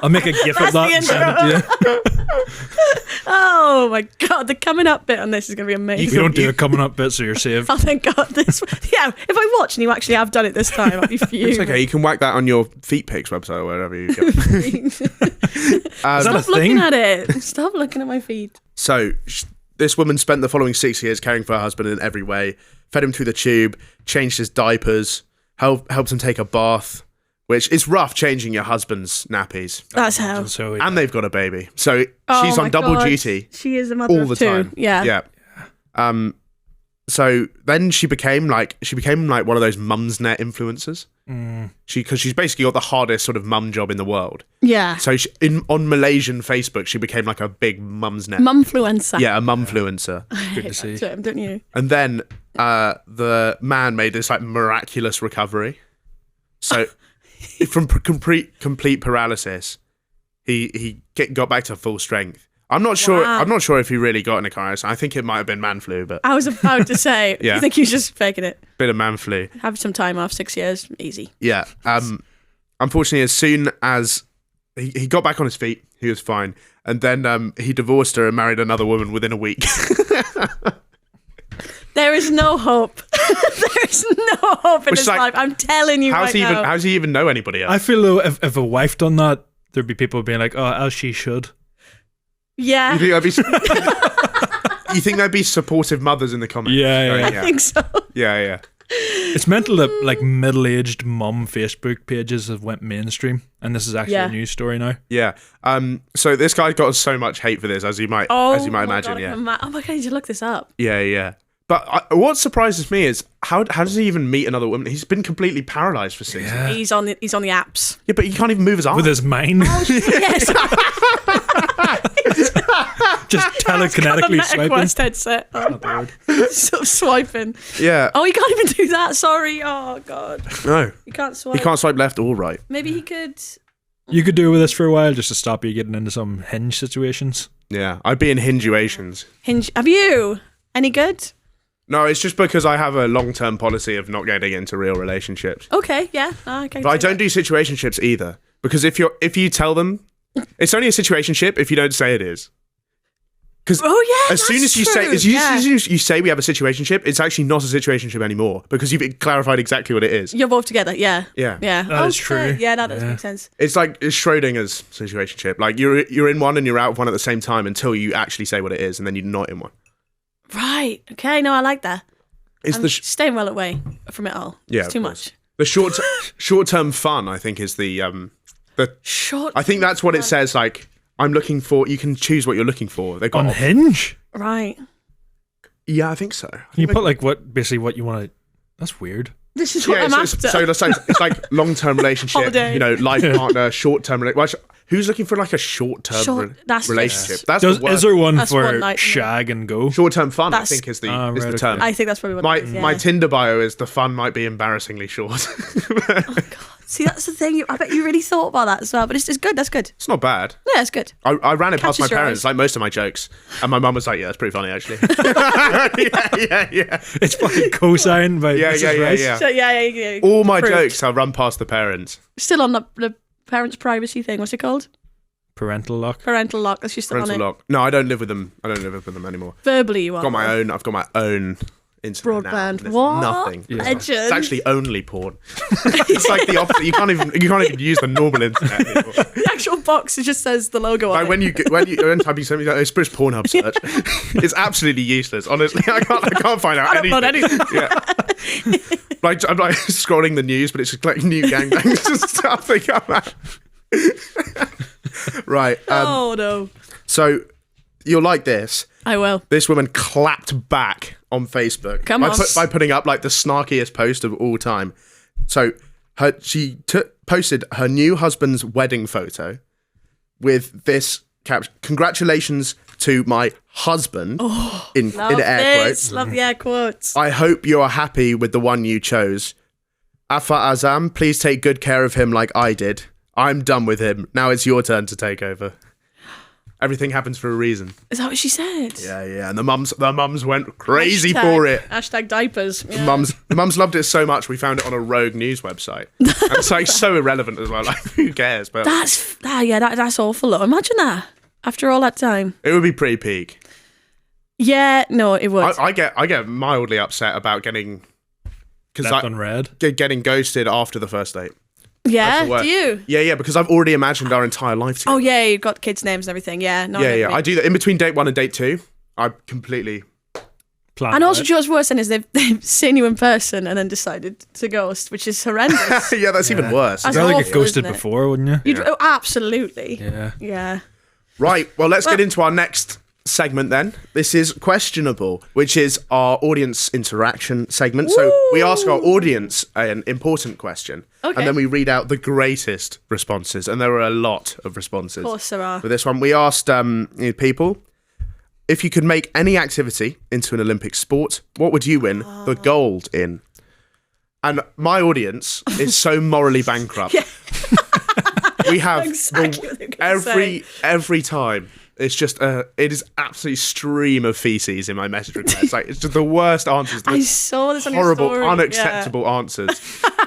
I'll make a gif of That's that the and send it to you. Oh my god, the coming up bit on this is going to be amazing. You don't do a coming up bit, so you're safe. Oh, thank God. Yeah, if I watch and you actually have done it this time, I'd be fuming. It's okay. You can whack that on your feet pics website or wherever you go. Is that a Stop looking thing? at it. Stop looking at my feet. So this woman spent the following 6 years caring for her husband in every way, fed him through the tube, changed his diapers, helped him take a bath, which is rough changing your husband's nappies. That's how. So And they've got a baby. So Oh she's my on double God. duty She is a mother all of the two. time. Yeah. Yeah. So then she became like one of those mumsnet influencers. Because she's basically got the hardest sort of mum job in the world. Yeah. So on Malaysian Facebook, she became like a big mumsnet. Mumfluencer. Yeah, a mumfluencer. good to see. That's it, don't you? And then the man made this like miraculous recovery. So from complete paralysis, he got back to full strength. I'm not sure. Wow. I'm not sure if he really got in a car accident. I think it might have been man flu, but I was about to say, Yeah. I think he's just faking it. bit of man flu. Have some time off, 6 years, easy. Yeah. Unfortunately, as soon as he got back on his feet, he was fine. And then he divorced her and married another woman within a week. There is no hope. There is no hope in Which his is like, life. I'm telling you How's right now. he even know anybody else? I feel though if a wife done that, there'd be people being like, "Oh, as she should." Yeah, You think there'd be supportive mothers in the comments? Yeah, yeah. I think so. Yeah. It's mental that like middle-aged mum Facebook pages have went mainstream, and this is actually Yeah. a news story now. Yeah. So this guy got so much hate for this, as you might imagine. God, Yeah. oh my God, I need to look this up. Yeah. But what surprises me is how does he even meet another woman? He's been completely paralyzed for 6 years. Yeah. He's on the apps. Yeah, but he can't even move his arm. With his mind, Yes, just telekinetically swiping. Quest headset. Oh, so swiping. Yeah. Oh, he can't even do that. Sorry. Oh God, No. he can't swipe. He can't swipe left or right. Maybe he could. You could do with this for a while just to stop you getting into some hinge situations. Yeah. I'd be in hingeations. Hinge. Have you any good? No, it's just because I have a long-term policy of not getting into real relationships. Okay. Yeah. Okay. But I don't do situationships either. Because if you tell them, it's only a situationship if you don't say it is. Because Oh yeah. as soon as you say as soon as you say we have a situationship, it's actually not a situationship anymore because you've clarified exactly what it is. You're both together. Yeah. Yeah. Yeah. That is true. Yeah, that does Yeah. make sense. It's like it's Schrodinger's situationship. Like you're in one and you're out of one at the same time until you actually say what it is, and then you're not in one. Right. Okay. No, I like that. It's I'm the staying well away from it all. Yeah, It's of too course. much. the short-term fun. I think is the Short. I think that's what it says. Like I'm looking for. You can choose what you're looking for. They've got On Hinge, Right. Yeah, I think so. you put like basically what you want to. That's weird. This is what I'm it's, after. it's like long-term relationship, Holiday. life partner, short-term relationship. Who's looking for like a short-term That's- relationship? That's the Is word. there one That's for one night. shag and go? Short-term fun, That's- I think, is the Ah, is right, the okay. term. I think that's probably what My it is, yeah. my Tinder bio is the fun might be embarrassingly short. See, that's the thing. I bet you really thought about that as well. But it's good. That's good. It's not bad. Yeah, it's good. I ran it past my Catches your parents, eyes. like most of my jokes, and my mum was like, "Yeah, that's pretty funny, actually." yeah. It's fucking co-signed by Yeah, Mrs. yeah, yeah, Rice. yeah. So yeah. All my Approved. jokes I run past the parents. Still on the parents' privacy thing. What's it called? Parental lock. Parental lock. That's just still on Parental it. lock. No, I don't live with them. I don't live with them anymore. Verbally, you are. I've got my own internet now. Broadband. There's What? nothing. Legend. It's actually only porn. It's like the opposite. You can't even use the normal internet anymore. The actual box, it just says the logo on Like it. when typing something like British Pornhub search, it's absolutely useless. Honestly, I can't find out I don't anything. upload anything. Yeah. Like I'm like scrolling the news, but it's just like new gangbangs and stuff they come out. Right. Oh no. So you'll like this. I will. This woman clapped back on Facebook Come on. by putting up like the snarkiest post of all time. So she posted her new husband's wedding photo with this caption: "Congratulations to my husband," in Love air this. quotes. Love the air quotes. "I hope you are happy with the one you chose. Afa Azam, please take good care of him like I did. I'm done with him. Now it's your turn to take over." Everything happens for a reason. Is that what she said? Yeah. And the mums went crazy for it. Hashtag diapers. Yeah. The mums loved it so much we found it on a rogue news website. And it's like so irrelevant as well. Like who cares? But That's awful though. Imagine that after all that time. it would be pretty peak. Yeah, no, it would. I get mildly upset about getting Left unread. getting ghosted after the first date. yeah, the worst. do you? Yeah, because I've already imagined our entire life together. Oh yeah, you've got kids' names and everything. Yeah, no. Yeah. I do that in between date 1 and date 2. I completely. Plan And also, out. what's worse than is they've seen you in person and then decided to ghost, which is horrendous. Yeah, that's even worse. That's You'd rather awful, get ghosted isn't it? before, wouldn't you? You'd, oh, absolutely. Yeah. Yeah. Right, well, let's get into our next segment then. This is Questionable, which is our audience interaction segment. So we ask our audience an important question, Okay. and then we read out the greatest responses, and there are a lot of responses. Of course there are. For this one, we asked people, if you could make any activity into an Olympic sport, what would you win the gold in? And my audience is so morally bankrupt. We have Exactly what they were gonna say. every time. It's just it is absolutely stream of feces in my message request. Like it's just the worst answers. The I saw this on your horrible, story. unacceptable answers.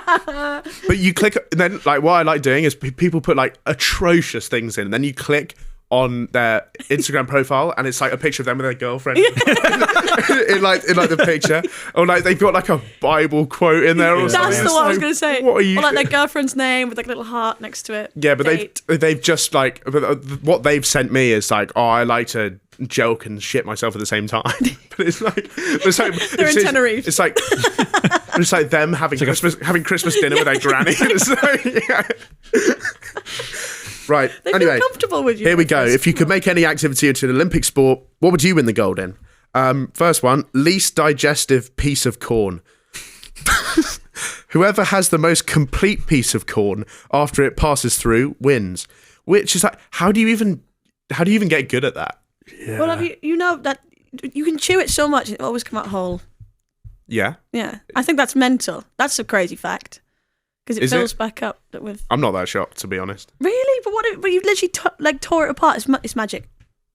But you click, and then like what I like doing is people put like atrocious things in, and then you click on their Instagram profile, and it's like a picture of them with their girlfriend in like the picture, or like they've got like a Bible quote in there. Or That's something. the It's one I was like, going to say. What are you? Or like their girlfriend's name with like a little heart next to it. Yeah, but Date. they've just like what they've sent me is like, oh, I like to joke and shit myself at the same time. But it's like They're in Tenerife. It's like them having Christmas dinner with their granny. It's like, yeah. Right. They anyway, feel comfortable with you. here we go. If you could make any activity into an Olympic sport, what would you win the gold in? First one, least digestive piece of corn. Whoever has the most complete piece of corn after it passes through wins. Which is like, how do you even get good at that? Yeah. Well, have you know that you can chew it so much it always come out whole. Yeah, Yeah, I think that's mental. That's a crazy fact because it Is fills it? back up with. I'm not that shocked, to be honest. Really, but you literally tore it apart. It's magic.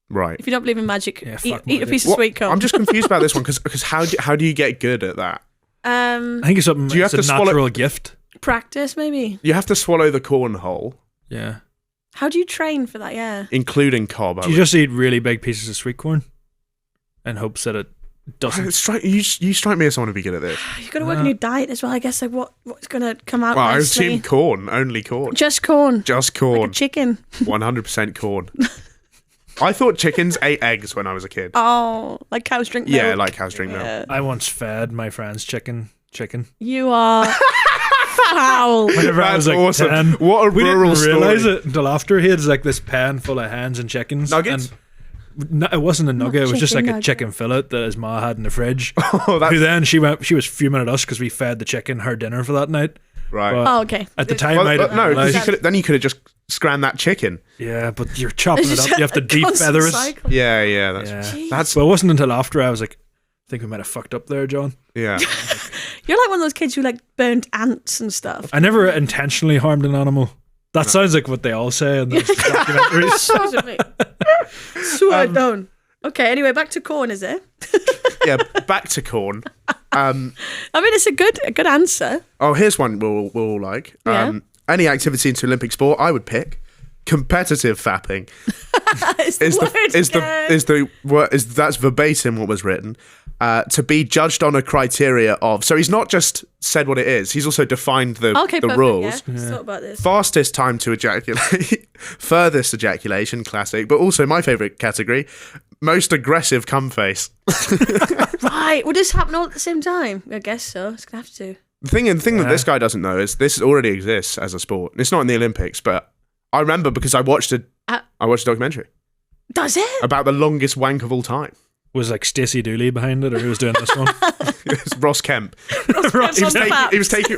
Right. If you don't believe in magic, Yeah, eat fuck a magic. piece of What- sweet corn. I'm just confused about this one because how do you get good at that? I think it's something. Do you It's have a to swallow- natural gift. Practice maybe. You have to swallow the corn whole, Yeah. How do you train for that? Yeah. including cob. Do you just eat really big pieces of sweet corn and hopes that it doesn't? You strike me as someone who'd be good at this. You've got to work on your diet as well. I guess like what's going to come out Well, I nicely. assume corn, only corn, Just corn. just Like a corn, chicken. 100% corn. I thought chickens ate eggs when I was a kid. Oh, like cows drink milk. Yeah, like cows drink milk. Yeah. I once fed my friends chicken. You are foul. Whenever I was That's like awesome. 10. What a We rural didn't realize story. it until after. He had like this pan full of hens and chickens. Nuggets? And it wasn't a nugget. It was just like chicken a nugget. chicken fillet that his ma had in the fridge. Oh, that's Who then she was fuming at us because we fed the chicken her dinner for that night. right. But Oh, okay. at the time, Well, I didn't no, realize. because then you could have just scrammed that chicken. Yeah, but you're chopping it It's up. just You have to a deep constant feather it. cycle. Yeah, Yeah. that's But it wasn't until after I was like, I think we might have fucked up there, John. yeah. You're like one of those kids who like burnt ants and stuff. I never intentionally harmed an animal. That sounds like what they all say in those documentaries. Supposedly. Swear down. Okay, anyway, back to corn, is it? Yeah, back to corn. I mean, it's a good answer. Oh, here's one we'll all like. Yeah. Any activity into Olympic sport, I would pick competitive fapping. It's the word again. That's verbatim what was written. to be judged on a criteria of. So he's not just said what it is. He's also defined the Perfect, rules. Yeah. Let's talk about this. Fastest time to ejaculate, furthest ejaculation, classic. But also my favourite category, most aggressive cum face. Right. Will this happen all at the same time? I guess so. It's gonna have to. The thing that this guy doesn't know is this already exists as a sport. It's not in the Olympics, but I remember because I watched a documentary. Does it? About the longest wank of all time. Was like Stacey Dooley behind it, or who was doing this one? It's Ross Kemp. Ross He was taking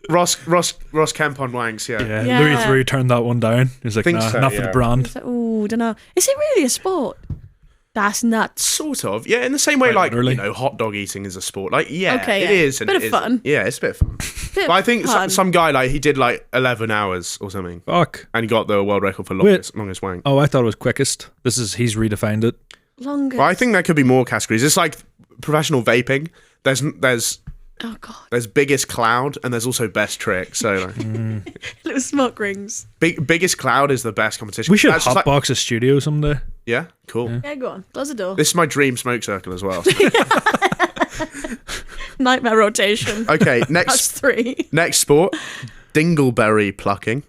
Ross Kemp on wanks. Yeah. Yeah. Louis Theroux turned that one down. He was like, Think nah, so, not for yeah. the brand. Oh, don't know. Is it really a sport? That's nuts. Sort of. Yeah, in the same way, Quite like literally. hot dog eating is a sport. Like, yeah, Okay, it yeah. is. And Bit it of is. fun. Yeah, it's a bit of fun. Bit But I think fun. some guy like he did like 11 hours or something, Fuck. and he got the world record for longest wank. Oh, I thought it was quickest. He's redefined it. Longest. Well, I think there could be more categories. It's like professional vaping. There's Oh god. there's biggest cloud and there's also best trick. So like, Little smoke rings. biggest cloud is the best competition. We should That's just like- hotbox a studio someday. yeah, cool. Yeah, go on. Close the door. This is my dream smoke circle as well. Nightmare rotation. Okay, That's 3. next sport, dingleberry plucking.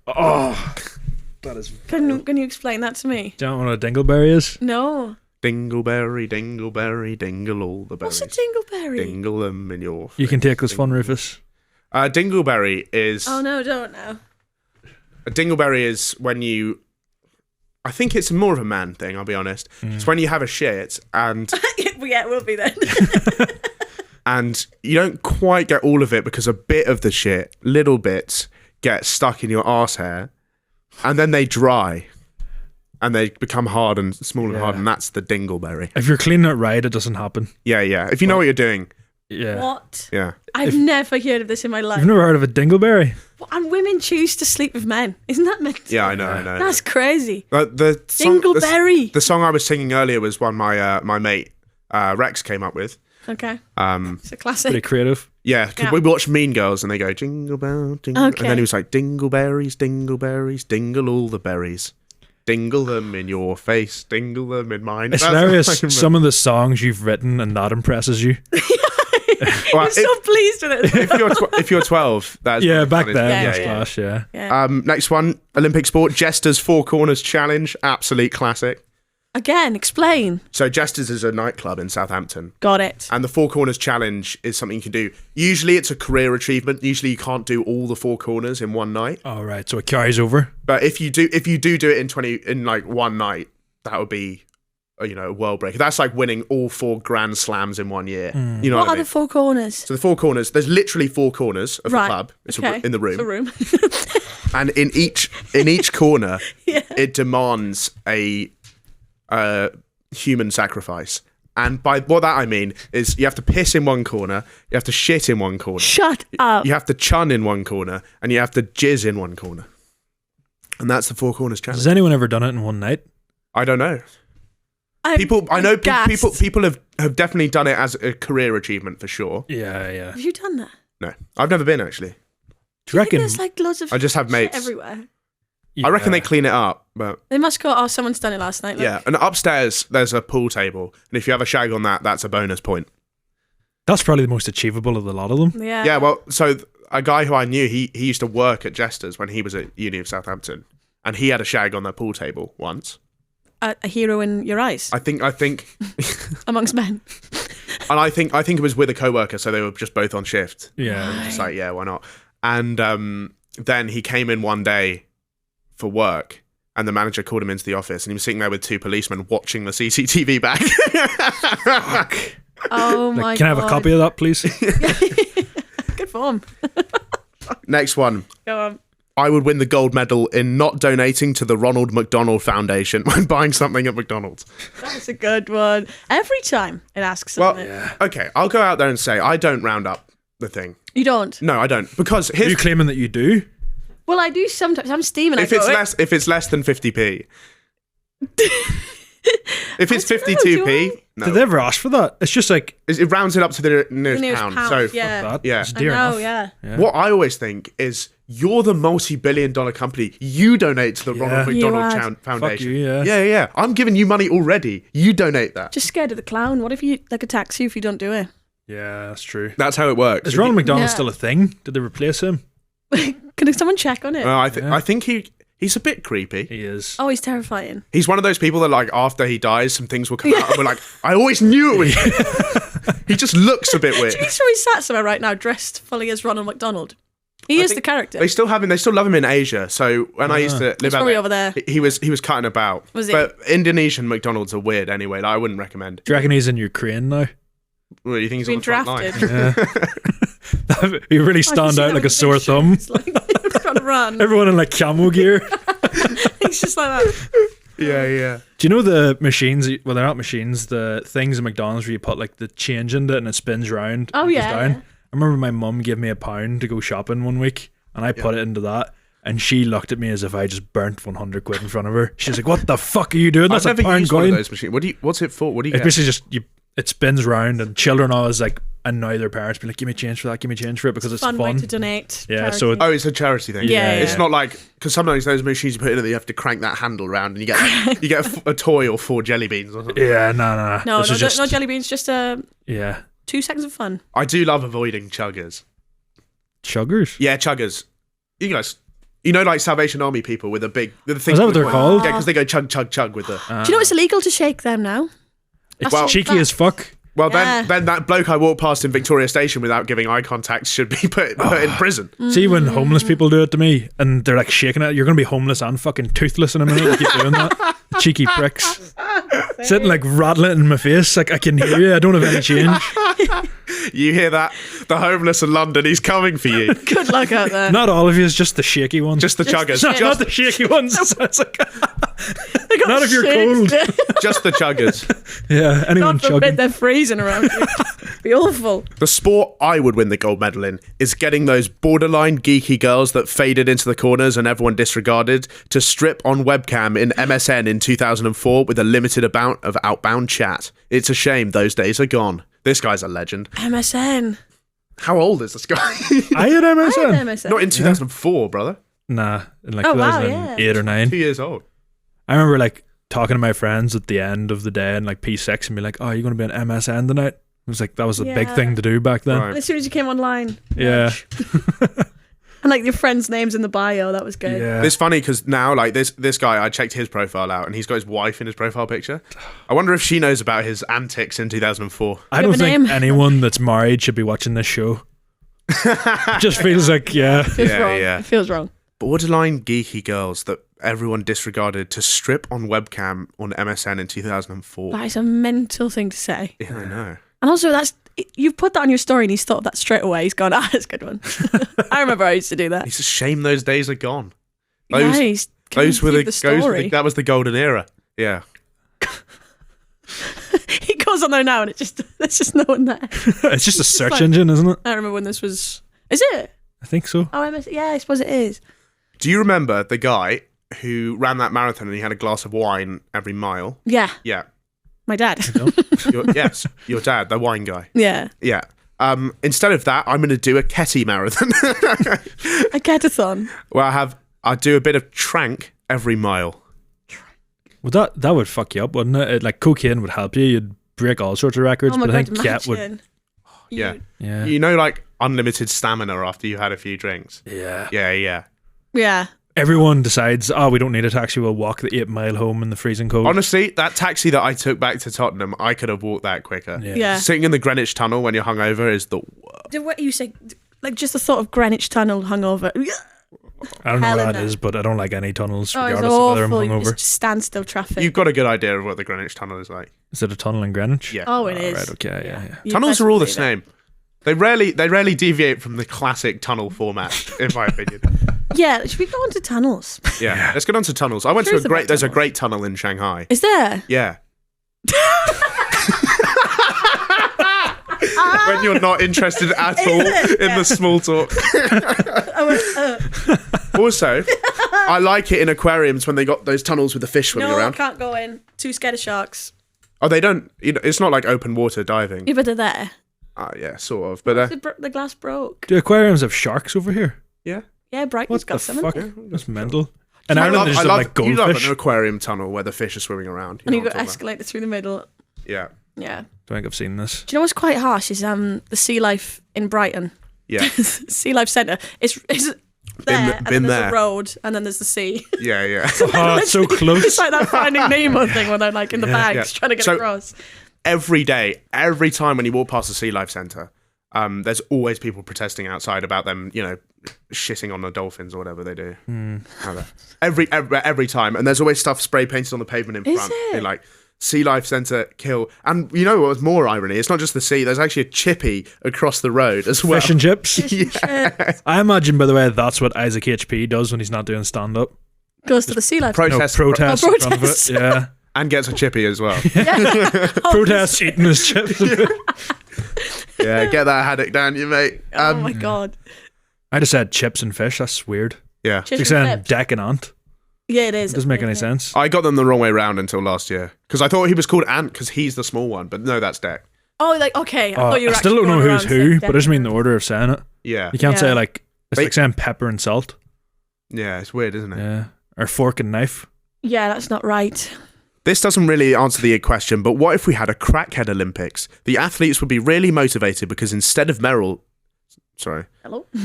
That is. Can you explain that to me? Do you know what a dingleberry is? No. Dingleberry, dingleberry, dingle all the berries. What's a dingleberry? Dingle them in your. You can take this one, Rufus. Dingleberry is. Oh no, don't know. A dingleberry is when you. I think it's more of a man thing. I'll be honest. It's when you have a shit and Yeah, it will be then. and you don't quite get all of it because a bit of the shit, little bits, get stuck in your arse hair, and then they dry. And they become hard and small and hard, and that's the dingleberry. If you're cleaning it right, it doesn't happen. Yeah, yeah. If you know what you're doing, Yeah. What? yeah. I've never heard of this in my life. You've never heard of a dingleberry? And women choose to sleep with men. Isn't that meant? Yeah, I know. That's crazy. The song, Dingleberry. The song I was singing earlier was one my mate Rex came up with. Okay. It's a Pretty classic. creative. Yeah, because Yeah. we watched Mean Girls and they go jingle bell, jingle, Okay. and then he was like dingleberries, dingleberries, dingle all the berries, dingle them in your face, dingle them in mine. It's That's hilarious. like- Some of the songs you've written and that impresses you. Well, I'm so pleased with it. if you're 12, that's Yeah, pretty back funny. then. Yeah, That's yeah. class, yeah. Yeah. Next one, Olympic sport, Jester's Four Corners Challenge, absolute classic. Again, explain. So Jester's is a nightclub in Southampton. Got it. And the Four Corners Challenge is something you can do. Usually it's a career achievement. Usually you can't do all the four corners in one night. All right, so it carries over. But if you do it in like one night, that would be a world breaker. That's like winning all 4 Grand Slams in 1 year. You know What what I are mean? the 4 corners? So the 4 corners, there's literally 4 corners of the Right. club. It's Okay. in the room. It's a room. And in each corner, Yeah. it demands a human sacrifice. And by what that I mean is you have to piss in one corner, you have to shit in one corner, Shut up. you have to chun in one corner, and you have to jizz in one corner. And that's the Four Corners Challenge. Has anyone ever done it in one night? I don't know. I'm I know aghast. people have definitely done it as a career achievement for sure. Yeah, yeah. Have you done that? No, I've never been actually. Do you reckon? There's like loads of I just have shit mates. everywhere. I reckon they clean it up, but They must go, oh, someone's done it last night. Look. yeah. And upstairs there's a pool table, and if you have a shag on that, that's a bonus point. That's probably the most achievable of the lot of them. Yeah. Yeah, well, so a guy who I knew, he used to work at Jester's when he was at Uni of Southampton, and he had a shag on their pool table once. A hero in your eyes I think, amongst men. and I think it was with a coworker, so they were just both on shift. Yeah. It's like, yeah, why not? And then he came in one day for work, and the manager called him into the office, and he was sitting there with 2 policemen watching the CCTV back. Oh my god. Can I have a copy of that, please? Good form. Next one. Go on. I would win the gold medal in not donating to the Ronald McDonald Foundation when buying something at McDonald's. That's a good one. Every time it asks Well, something. okay, I'll go out there and say I don't round up the thing. You don't? No, I don't, because Are here's you claiming that you do? Well, I do sometimes. I'm steaming. if it's less than 50p. If it's I don't know, do 52p, No. Did they ever ask for that? It's just like It rounds it up to the nearest pound. So yeah. that. Yeah. It's I dear know, enough. yeah. what I always think is, you're the multi-billion-dollar company. You donate to the Ronald McDonald You had. Foundation. you, yeah. Yeah. I'm giving you money already. You donate that. Just scared of the clown. What if you like attacks you if you don't do it? Yeah, that's true. That's how it works. Is Ronald McDonald Yeah. still a thing? Did they replace him? Can someone check on it? I think he's a bit creepy. He is. Oh, he's terrifying. He's one of those people that, like, after he dies, some things will come out and we're like, I always knew it was. He just looks a bit weird. Do you think he's sat somewhere right now dressed fully as Ronald McDonald? He is the character. They still love him in Asia. So when I used to live out probably there, over there. he was cutting about. Was he? But Indonesian McDonald's are weird anyway. Like, I wouldn't recommend. Do you reckon he's in Ukraine now? Well, you think he's Been on the front line? drafted. He really stand out like a sore thumb. It's like, trying to run. Everyone in like camo gear. He's just like that. Yeah. Do you know the machines? Well, they're not machines. The things at McDonald's where you put like the change in it and it spins round. Oh, and goes yeah, down. yeah. I remember my mum gave me £1 to go shopping one week, and I put it into that. And she looked at me as if I just burnt 100 quid in front of her. She's like, "What the fuck are you doing? That's I've a never pound used one of coin." those machines. What's it for? What do you It's get? basically just it spins round, and children always like annoy their parents, be like, "Give me change for that, give me change for it," because it's Fun fun. way to donate. Yeah, charity. so Oh, it's a charity thing. Yeah, It's yeah. not like, because sometimes those machines you put in it, you have to crank that handle around and you get a toy or 4 jelly beans or something. yeah, no. no, This is just, no jelly beans. Just yeah, 2 seconds of fun. I do love avoiding chuggers. chuggers. Yeah, chuggers. You guys, like Salvation Army people with the thing. Is that what they're called? Yeah, because they go chug, chug, chug with the. Do you know it's illegal to shake them now? It's Well- cheeky as fuck. Well, Yeah. then that bloke I walked past in Victoria Station without giving eye contact should be put in prison. See when homeless people do it to me and they're like shaking it, you're gonna be homeless and fucking toothless in a minute. You keep doing that, cheeky pricks, sitting like rattling it in my face. Like, I can hear you. I don't have any change. You hear that? The homeless in London, he's coming for you. Good luck out there. Not all of you. It's just the shaky ones. Just the chuggers. not the shaky ones. It's like, They got not if you're shaked. cold. Just the chuggers. yeah, anyone God forbid chugging. they're freezing around you. Be awful. The sport I would win the gold medal in is getting those borderline geeky girls that faded into the corners and everyone disregarded to strip on webcam in MSN in 2004 with a limited amount of outbound chat. It's a shame those days are gone. This guy's a legend. MSN. How old is this guy? I had MSN. I had MSN. Not in 2004, brother. Nah, in like Oh, wow, 2008 or 9. 2 years old. I remember like talking to my friends at the end of the day and like P6 and be like, "Oh, you're going to be on MSN tonight?" It was like, that was a big Yeah. thing to do back then. Right. And as soon as you came online. Yeah. And like your friends' names in the bio, that was good. Yeah. It's funny because now, like, this guy, I checked his profile out and he's got his wife in his profile picture. I wonder if she knows about his antics in 2004. I You don't have a think name? anyone that's married should be watching this show. Just feels like, yeah. Feels Yeah, wrong. yeah. It feels wrong. Borderline geeky girls that everyone disregarded to strip on webcam on MSN in 2004. That is a mental thing to say. Yeah, I know. And also, you've put that on your story and he's thought of that straight away. He's gone, that's a good one. I remember I used to do that. It's a shame those days are gone. Yeah, he's Those were conceived story. that was the golden era. Yeah. He goes on there now and there's just no one there. It's just a search like- engine, isn't it? I remember when this was. Is it? I think so. Oh, yeah, I suppose it is. Do you remember the guy who ran that marathon and he had a glass of wine every mile? Yeah, Yeah. my dad. Yes, your dad, the wine guy. Yeah, Yeah. Instead of that, I'm going to do a Ketty Marathon. a Ketathon. Well, I do a bit of trank every mile. Well, that would fuck you up, wouldn't it? Like, cocaine would help you. You'd break all sorts of records, Oh my but I god, think Ket would. imagine. Yeah. Yeah. You know, like unlimited stamina after you had a few drinks. Yeah. Yeah. Yeah. Everyone decides, oh, we don't need a taxi. We'll walk the 8 mile home in the freezing cold. Honestly, that taxi that I took back to Tottenham, I could have walked that quicker. Yeah. Sitting in the Greenwich Tunnel when you're hungover is the worst. What you say? Like just the thought of Greenwich Tunnel hungover. I don't know Hell what in that it. is, but I don't like any tunnels, Oh, it's regardless of whether I'm awful. hungover. It's standstill traffic. You've got a good idea of what the Greenwich Tunnel is like. Is it a tunnel in Greenwich? Yeah. Oh, it is. Right, okay, yeah. You Tunnels best are all the believe it. same. They rarely deviate from the classic tunnel format, in my opinion. Yeah, should we go on to tunnels? Yeah. Let's get on to tunnels. I went Truth to about there's a tunnels. great tunnel in Shanghai. Is there? Yeah. When you're not interested at all in the small talk. Also, I like it in aquariums when they got those tunnels with the fish swimming No, I around. can't go in. Too scared of sharks. Oh, they don't. It's not like open water diving. Yeah, but they're there. Yeah, sort of. But The glass broke. Do aquariums have sharks over here? yeah. Yeah, Brighton's What got the some. fuck? Yeah. That's mental. In Ireland, there's like you love goldfish. an aquarium tunnel where the fish are swimming around. And know you what got I'm talking escalated through the middle. about. Yeah. Yeah. I think I've seen this. Do you know what's quite harsh is the sea life in Brighton. Yeah. Sea life centre. It's there, and then there's a road, and then there's the sea. Yeah. Yeah. Oh, it's so close. It's like that Finding Nemo thing where they're like in the bags trying to get across. Every day, every time when you walk past the Sea Life Centre, there's always people protesting outside about them, shitting on the dolphins or whatever they do. Every time, and there's always stuff spray painted on the pavement in Is front. it? They're like, Sea Life Centre kill. And you know what was more irony? It's not just the sea. There's actually a chippy across the road as well. Fish and chips. Shit. I imagine, by the way, that's what Isaac HP does when he's not doing stand-up. Goes to the sea life. Protest. Protest Oh, in front of protest. it. Yeah. And gets a chippy as well. Protest eating his chips. Yeah, get that haddock down you, mate. Oh my god. I just said chips and fish. That's weird. Yeah. Chips Like and saying chips. deck and ant. Yeah, it is. It doesn't make any sense. I got them the wrong way round until last year. Because I thought he was called Ant because he's the small one. But no, that's Deck. Oh, like, okay. I thought you were I still actually don't know going who's around who, saying but I just mean the order of saying it. Yeah. You can't Yeah. say like, it's Wait. like saying pepper and salt. Yeah, it's weird, isn't it? Yeah. Or fork and knife. Yeah, that's not right. This doesn't really answer the question, but what if we had a crackhead Olympics? The athletes would be really motivated because instead of Hello?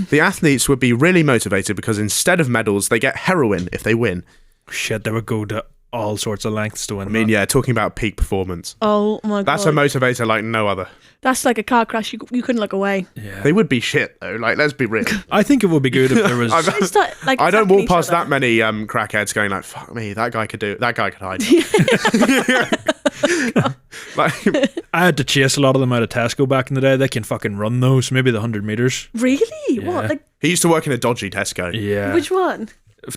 the athletes would be really motivated because instead of medals, they get heroin if they win. Shit, they would go to all sorts of lengths to win. I mean, yeah, talking about peak performance. Oh my That's god. a motivator like no other. That's like a car crash. You couldn't look away. Yeah. They would be shit though. Like, let's be real. I think it would be good if there was. It's not, like, I don't attacking walk each past other. that many crackheads going like, "Fuck me, that guy could do. That guy could hide." Like, I had to chase a lot of them out of Tesco back in the day. They can fucking run those, maybe the 100 meters. Really? Yeah. What? Like, he used to work in a dodgy Tesco. Yeah. which one?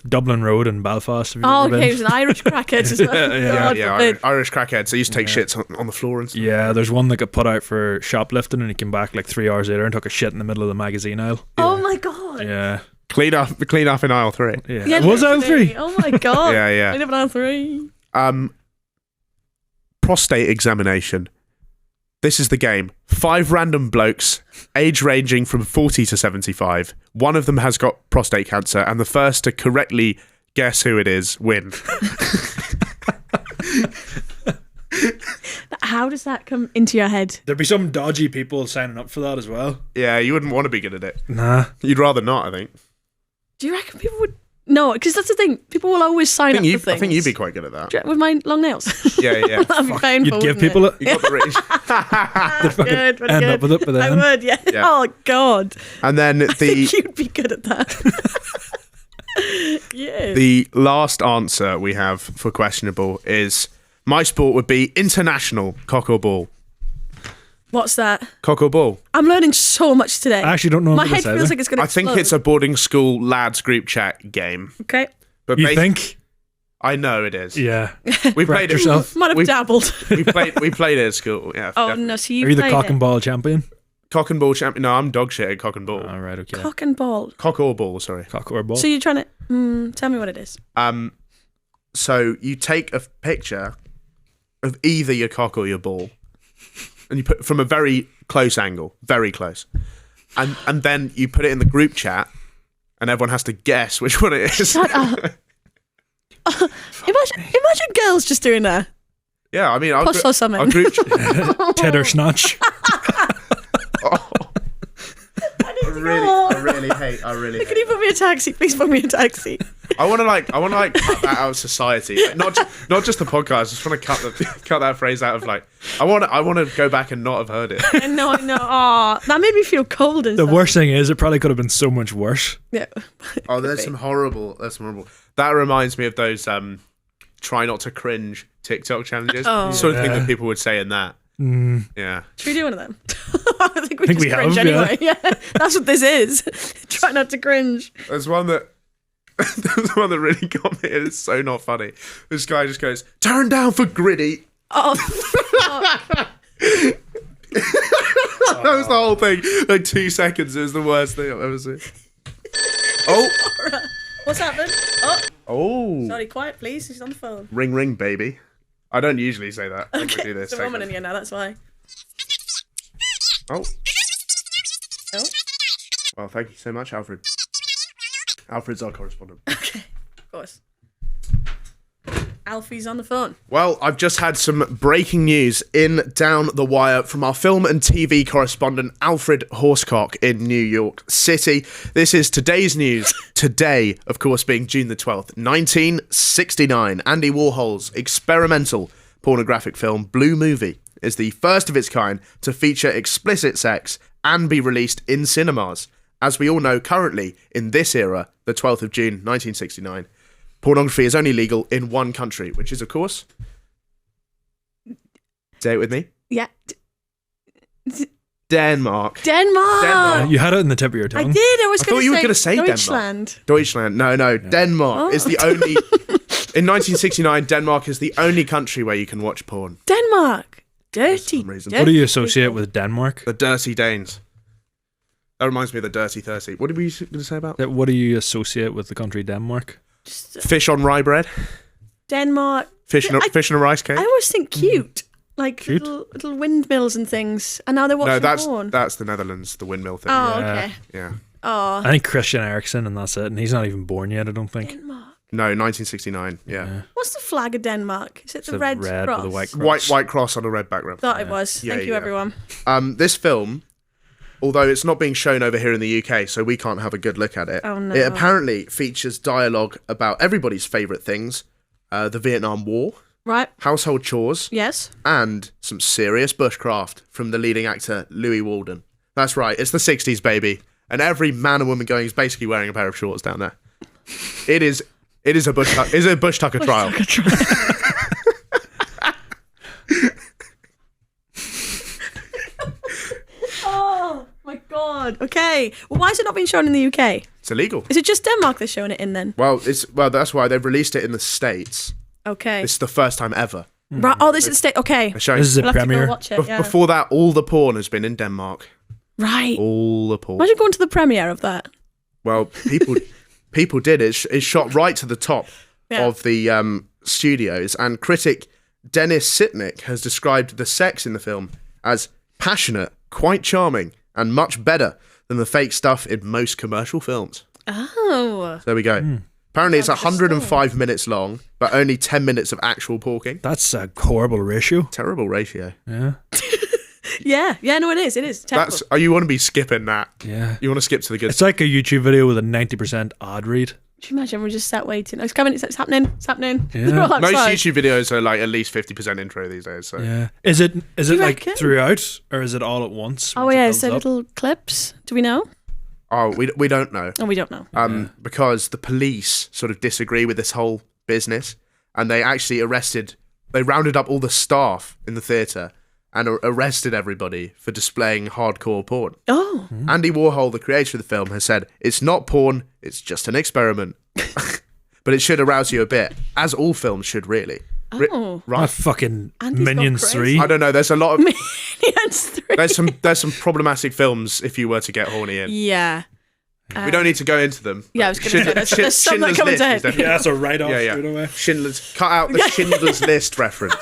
Dublin Road in Belfast. Have you Oh, ever okay. been? It was an Irish crackhead as well. Yeah, God Yeah, forbid. Irish crackheads. They used to take shits on the floor and stuff. Yeah, there's one that got put out for shoplifting and he came back like 3 hours later and took a shit in the middle of the magazine aisle. Oh my god. Yeah. Clean up in aisle 3. Yeah. Yeah, Was aisle literally. 3? Oh my god. Yeah, yeah. I live in aisle 3. Prostate examination. This is the game. 5 random blokes, age ranging from 40 to 75. One of them has got prostate cancer, and the first to correctly guess who it is win. How does that come into your head? There'd be some dodgy people signing up for that as well. Yeah, you wouldn't want to be good at it. Nah. You'd rather not, I think. Do you reckon people would? No, because that's the thing. People will always sign up for I things. think you'd be quite good at that. With my long nails. Yeah, yeah. That'd be painful. You'd give wouldn't people it? it. You got the reach. Good, but end good. up with it by I then. would, yeah. Yeah. Oh god. And then I think you'd be good at that. Yeah. the last answer we have for questionable is my sport would be international cock or ball. What's that? Cock or ball. I'm learning so much today. I actually don't know My what head this feels either. like it's going to I think it's a boarding school lads group chat game. Okay. But You think? I know it is. Yeah. We Correct played it. yourself. Might have We- dabbled. We played it at school. Yeah. Oh definitely. no, so you Are you the played cock it. and ball champion? Cock and ball champion. No, I'm dog shit at cock and ball. All right, okay. Cock and ball. Cock or ball, sorry. Cock or ball. So you're trying to tell me what it is. So you take a picture of either your cock or your ball, and you put from a very close angle, very close, and then you put it in the group chat, and everyone has to guess which one it is. Shut up. Imagine girls just doing that. Yeah, I mean, our Puss or something. Our group Tedder snatch. I really hate. Can you put me a taxi? Please put me a taxi. I want to cut that out of society. Like, not just the podcast. I just want to cut that phrase out of like. I want to go back and not have heard it. I know. Aw, that made me feel cold and The stuff. worst thing is, it probably could have been so much worse. Yeah. Oh, there's some horrible. That reminds me of those try not to cringe TikTok challenges. Oh. Sort of thing that people would say in that. Yeah. Should we do one of them? I think we think just we cringe have, anyway. Yeah. That's what this is. Try not to cringe. There's one that really got me. It's so not funny. This guy just goes, "Turn down for gritty." Oh, That was the whole thing. Like 2 seconds. It was the worst thing I've ever seen. Oh. what's happened? Oh, Oh. sorry, quiet, please. He's on the phone. Ring, ring, baby. I don't usually say that. when we do this There's a woman segment. in here now, that's why. Oh, Oh, well, thank you so much, Alfred. Alfred's our correspondent. okay. Of course. Alfie's on the phone. Well, I've just had some breaking news in Down the Wire from our film and TV correspondent, Alfred Horsecock in New York City. This is today's news. Today, of course, being June the 12th, 1969. Andy Warhol's experimental pornographic film, Blue Movie, is the first of its kind to feature explicit sex and be released in cinemas. As we all know, currently, in this era, the 12th of June, 1969, pornography is only legal in one country, which is, of course... Say it with me. Yeah. Denmark. Denmark. You had it in the tip of your I tongue. did. I was I going thought to you were gonna say Denmark. Deutschland. Deutschland. No. Denmark is the only... In 1969, Denmark is the only country where you can watch porn. Denmark. Dirty. some reason. dirty What do you associate people. with Denmark? The Dirty Danes. That reminds me of the Dirty 30. What did we going to say about? What do you associate with the country Denmark? Fish on rye bread? Denmark. Fish on a rice cake? I always think cute. Like Cute? little windmills and things. And now they're watching No, porn. that's the Netherlands, the windmill thing. Oh, Yeah. okay. Yeah. Oh, I think Christian Eriksen, and that's it. And he's not even born yet, I don't think. Denmark. No, 1969. Yeah. What's the flag of Denmark? Is it It's the a red red cross? with a white cross. White cross on a red background. Thought it was. Yeah, Thank you, yeah. everyone. This film, although it's not being shown over here in the UK, so we can't have a good look at it. Oh, no. It apparently features dialogue about everybody's favourite things: the Vietnam War, Right. household chores, Yes. and some serious bushcraft from the leading actor Louis Walden. That's right, it's the 60s, baby, and every man and woman going is basically wearing a pair of shorts down there. It is a bush tucker trial. Oh my god. Okay. Well, why is it not being shown in the UK? It's illegal. Is it just Denmark they're showing it in then? Well, that's why they've released it in the States. Okay. This is the first time ever. Right. Oh, this is the state. Okay. They're showing- This is a We'll have to premiere. go watch it. Yeah. Before that, all the porn has been in Denmark. Right. All the porn. Imagine going to the premiere of that. Well, people did. It's shot right to the top Yeah. of the studios, and critic Dennis Sitnick has described the sex in the film as passionate, quite charming, and much better than the fake stuff in most commercial films. Oh. So there we go. Apparently, it's That's the 105 minutes long, but only 10 minutes of actual porking. That's a horrible ratio. Terrible ratio. Yeah. Yeah. Yeah. No, it is. It is. Terrible. That's. Oh, you want to be skipping that? Yeah. You want to skip to the good. It's like a YouTube video with a 90% ad read. Could you imagine? We're just sat waiting. It's coming. It's happening. It's happening. Yeah. They're all Most outside. YouTube videos are like at least 50% intro these days. So Yeah. Is it you like reckon? throughout, or is it all at once? Oh once it yeah. builds So up? little clips. Do we know? oh, we don't know. Oh, we don't know. Because the police sort of disagree with this whole business, and they actually rounded up all the staff in the theatre and arrested everybody for displaying hardcore porn. Oh. Andy Warhol, the creator of the film, has said, "It's not porn, it's just an experiment." But it should arouse you a bit, as all films should really. Oh. Ah, Right? fucking Andy's gone Minions crazy. 3. I don't know, there's a lot of... Minions 3. There's some problematic films if you were to get horny in. Yeah. We don't need to go into them. Yeah, I was going to say there's some that come List to is head. definitely- Yeah, that's a write-off Yeah, straight away. Schindler's... Cut out the Schindler's List reference.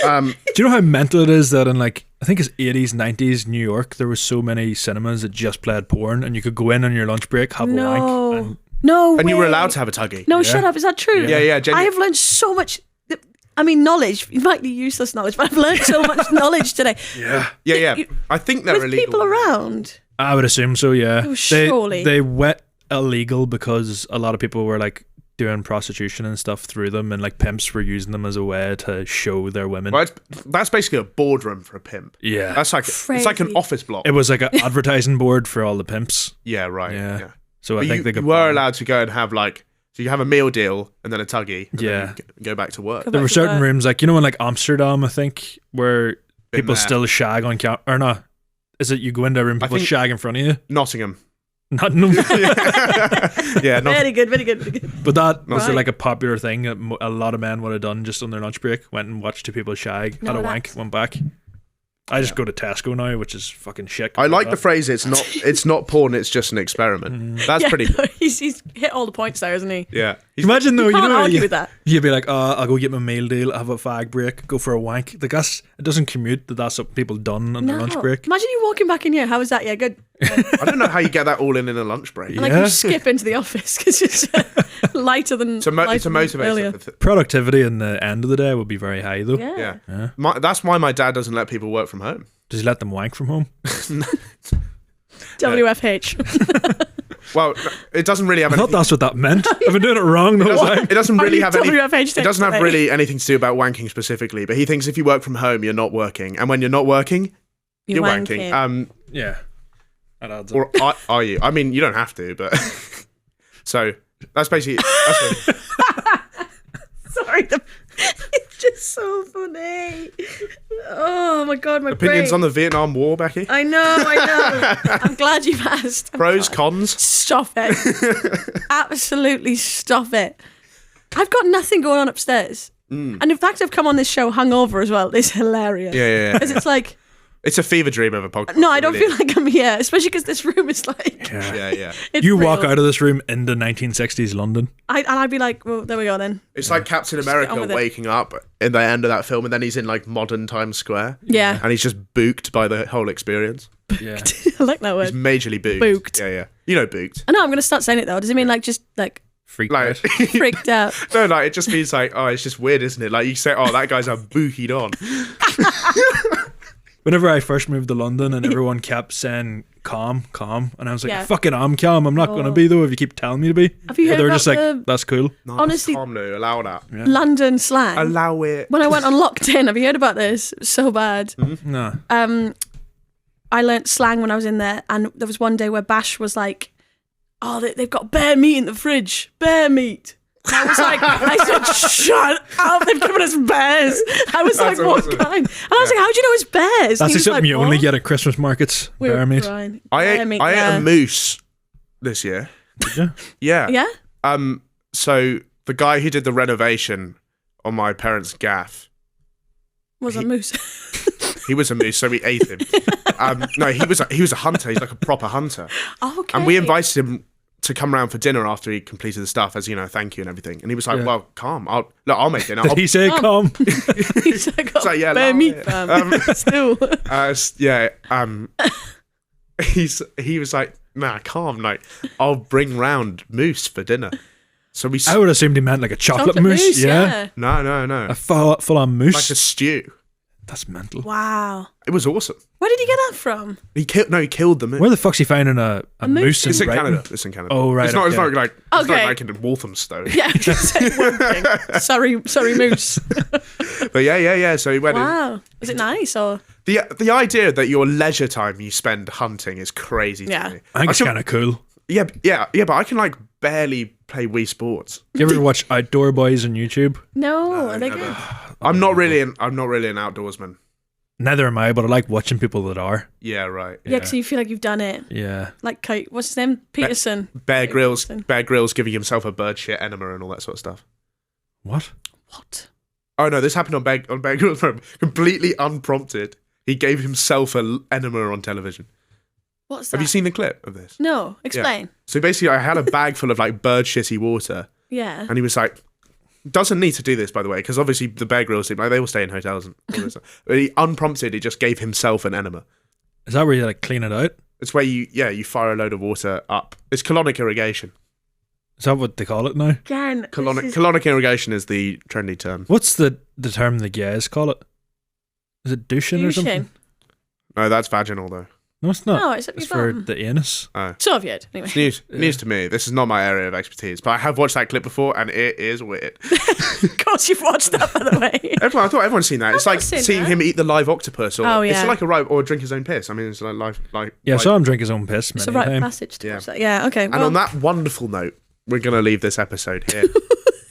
Do you know how mental it is that in like, I think it's 80s, 90s New York, there was so many cinemas that just played porn, and you could go in on your lunch break, have a wank, No. and No. And you were way. allowed to have a tuggy. No, Yeah. shut up. Is that true? Yeah, yeah, I genuinely. have learned so much. I mean, knowledge. It might be useless knowledge, but I've learned so much knowledge today. Yeah. I think they're With illegal. people around. I would assume so, yeah. Oh, surely. They went illegal because a lot of people were like doing prostitution and stuff through them, and like pimps were using them as a way to show their women. Well, that's basically a boardroom for a pimp. Yeah. That's like it's like an Crazy. office block. It was like an advertising board for all the pimps. Yeah, right. Yeah. Yeah. So But I think you, they you got were banned. allowed to go and have like, so you have a meal deal and then a tuggy. And Yeah. then you go back to work. Go There back were to certain work. rooms, like, you know, in like Amsterdam, I think, where Been people there. still shag on camera. Or no, is it you go into a room, people think- shag in front of you? Nottingham. Not no, Yeah, not, Very good, very good, very good. but that was Right. like a popular thing that a lot of men would have done just on their lunch break. Went and watched two people shag, No, had a wank, that's- went back. I just go to Tesco now, which is fucking shit. I like the phrase. It's not porn. It's just an experiment. That's Yeah, pretty. he's hit all the points there, isn't he? Yeah. Imagine though, You can't know, argue with that. You'd be like, I'll go get my meal deal, have a fag break, go for a wank. Like it doesn't commute. That's what people done on their lunch break. Imagine you walking back in here. How was that? Yeah, good. I don't know how you get that all in a lunch break. Like you skip into the office because it's lighter than It's a earlier. motivator. Productivity in the end of the day would be very high though. Yeah. Yeah. That's why my dad doesn't let people work from home. Does he let them wank from home? WFH. Well, it doesn't really have I thought anything. that's what that meant. I've been doing it wrong the whole time. It doesn't really have any. WFH It doesn't have today. really anything to do about wanking specifically. But he thinks if you work from home, you're not working, and when you're not working, you're wanking. Yeah. That adds up. Or are you? I mean, you don't have to, but so that's basically. That's it. Sorry, it's just so funny. Oh my god, my Opinions brain. on the Vietnam War, Becky? I know. I'm glad you've asked. Pros, cons. Stop it. Absolutely stop it. I've got nothing going on upstairs. And in fact, I've come on this show hungover as well. It's hilarious. Yeah. Because it's like, It's a fever dream of a podcast. no, I don't really. feel like I'm here, especially because this room is like, Yeah. it's You walk real. out of this room into 1960s London. I'd be like, well, there we go then. It's like Captain get America on with it. waking up in the end of that film, and then he's in like modern Times Square. Yeah. And he's just booked by the whole experience. Yeah. I like that He's word. majorly booked. Booked. Yeah. You know, booked. I know, I'm going to start saying it though. Does it mean like just like Freaked Like, out. freaked out? no, like it just means like, oh, it's just weird, isn't it? Like you say, oh, that guy's a bookied on. Whenever I first moved to London and everyone kept saying calm, and I was like, Yeah. fucking I'm calm. I'm not going to be though if you keep telling me to be. Have you But heard they were about just like, the that's cool. No, Honestly- calm no, allow that. London slang? Allow it. When I went on locked in, have you heard about this? It was so bad. No. I learnt slang when I was in there, and there was one day where Bash was like, "Oh, they've got bear meat in the fridge, bear meat." And I was like, I said, "Shut up! They've given us bears." I was That's like, "What awesome. kind?" And I was like, "How do you know it's bears?" And That's he like was something like, you only "What?" get at Christmas markets. We were Bear meat. crying. I Bear ate meat, a yeah. moose this year. Did you? Yeah. Yeah. So the guy who did the renovation on my parents' gaff, Was a moose. he was a moose, so we ate him. No, he was a hunter. He's like a proper hunter. Oh, okay. And we invited him to come around for dinner after he completed the stuff, as you know, thank you and everything. And he was like, Yeah. "Well, calm. I'll make dinner." Did he say calm? He's like, "Oh, like, yeah, bear allow meat, it." fam. Still. He was like, "Nah, calm. Like, I'll bring round moose for dinner." So we. I would assumed he meant like a chocolate, Chocolate mousse. yeah. No. A full on mousse. Like a stew. That's mental. Wow. It was awesome. Where did you get that from? He killed the moose. Where the fuck's he finding a moose in It's in Brighton? Canada. It's in Canada. Oh, right, It's not. It's okay. not like. It's Okay. not like in Walthamstow. Yeah, just say one thing. Sorry, moose. But yeah. So he went. Wow. Was it nice or? The idea that your leisure time you spend hunting is crazy to Yeah. me. I think it's can- kind of cool. Yeah, but I can like barely play Wii Sports. You ever watch Outdoor Boys on YouTube? No, are they never. good? I'm not really an outdoorsman. Neither am I, but I like watching people that are. Yeah, right. Yeah, because you feel like you've done it. Yeah. Like, what's his name? Peterson. Bear Grylls Peterson. giving himself a bird shit enema and all that sort of stuff. What? What? Oh no, this happened on Bear Grylls, completely unprompted. He gave himself a enema on television. What's that? Have you seen the clip of this? No, explain. So basically, I had a bag full of like bird shitty water, Yeah. and he was like, doesn't need to do this, by the way, because obviously the Bear Grylls team, like, they will stay in hotels and all this stuff. But he unprompted, he just gave himself an enema. Is that where you like clean it out? It's where you fire a load of water up. It's colonic irrigation. Is that what they call it now? Again. Colonic irrigation is the trendy term. What's the term the guys call it? Is it douching or something? No, that's vaginal though. No, it's not. No, it's up It's your for bum. the anus. Soviet, anyway. It's news to me. This is not my area of expertise, but I have watched that clip before, and it is weird. Of course, you've watched that, by the way. I thought everyone's seen that. It's like not seen seeing that. him eat the live octopus, or Oh, yeah. it's like a right or drink his own piss. I mean, it's like Yeah, I like, saw him drink his own piss It's many a rite of times. passage to Yeah. watch that. Yeah, okay. And well, on that wonderful note, we're going to leave this episode here.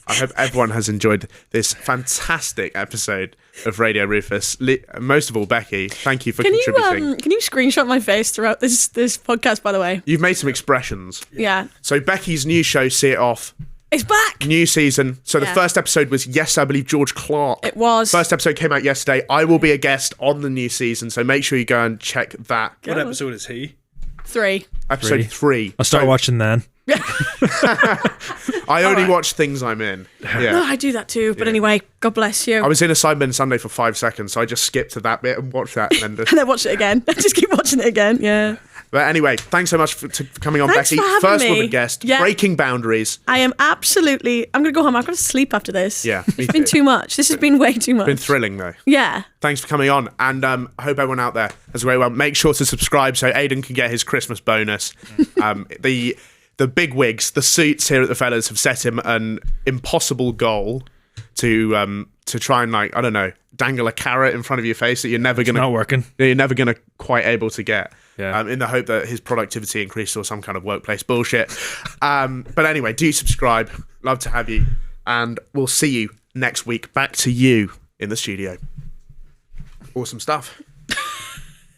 I hope everyone has enjoyed this fantastic episode of Radio Rufus. Most of all, Becky, thank you for contributing. can you screenshot my face throughout this podcast, by the way? You've made some expressions. Yeah. So Becky's new show, See It Off, It's back. New season. So the Yeah. first episode was, yes, I believe George Clark. It was. First episode came out yesterday. I will be a guest on the new season, so make sure you go and check that. What episode is he? 3. Episode 3. I'll start watching then. I only watch things I'm in. No, Yeah. I do that too. But anyway, God bless you. I was in a Simon Sunday for 5 seconds, so I just skipped to that bit and watched that. And then and then watch it again. Just keep watching it again. Yeah. But anyway, thanks so much for coming on, Thanks Becky. for having First me. woman guest, Yeah. breaking boundaries. I am absolutely. I'm going to go home. I'm going to sleep after this. Yeah, me It's been too. too much. This has been way too much. Been thrilling though. Yeah. Thanks for coming on, and I hope everyone out there has a great one. Make sure to subscribe so Aidan can get his Christmas bonus. The big wigs, the suits here at the Fellas have set him an impossible goal to try and, like, I don't know, dangle a carrot in front of your face that you're never Not working. quite able to get. Yeah. In the hope that his productivity increased or some kind of workplace bullshit. But anyway, do subscribe. Love to have you, and we'll see you next week. Back to you in the studio. Awesome stuff.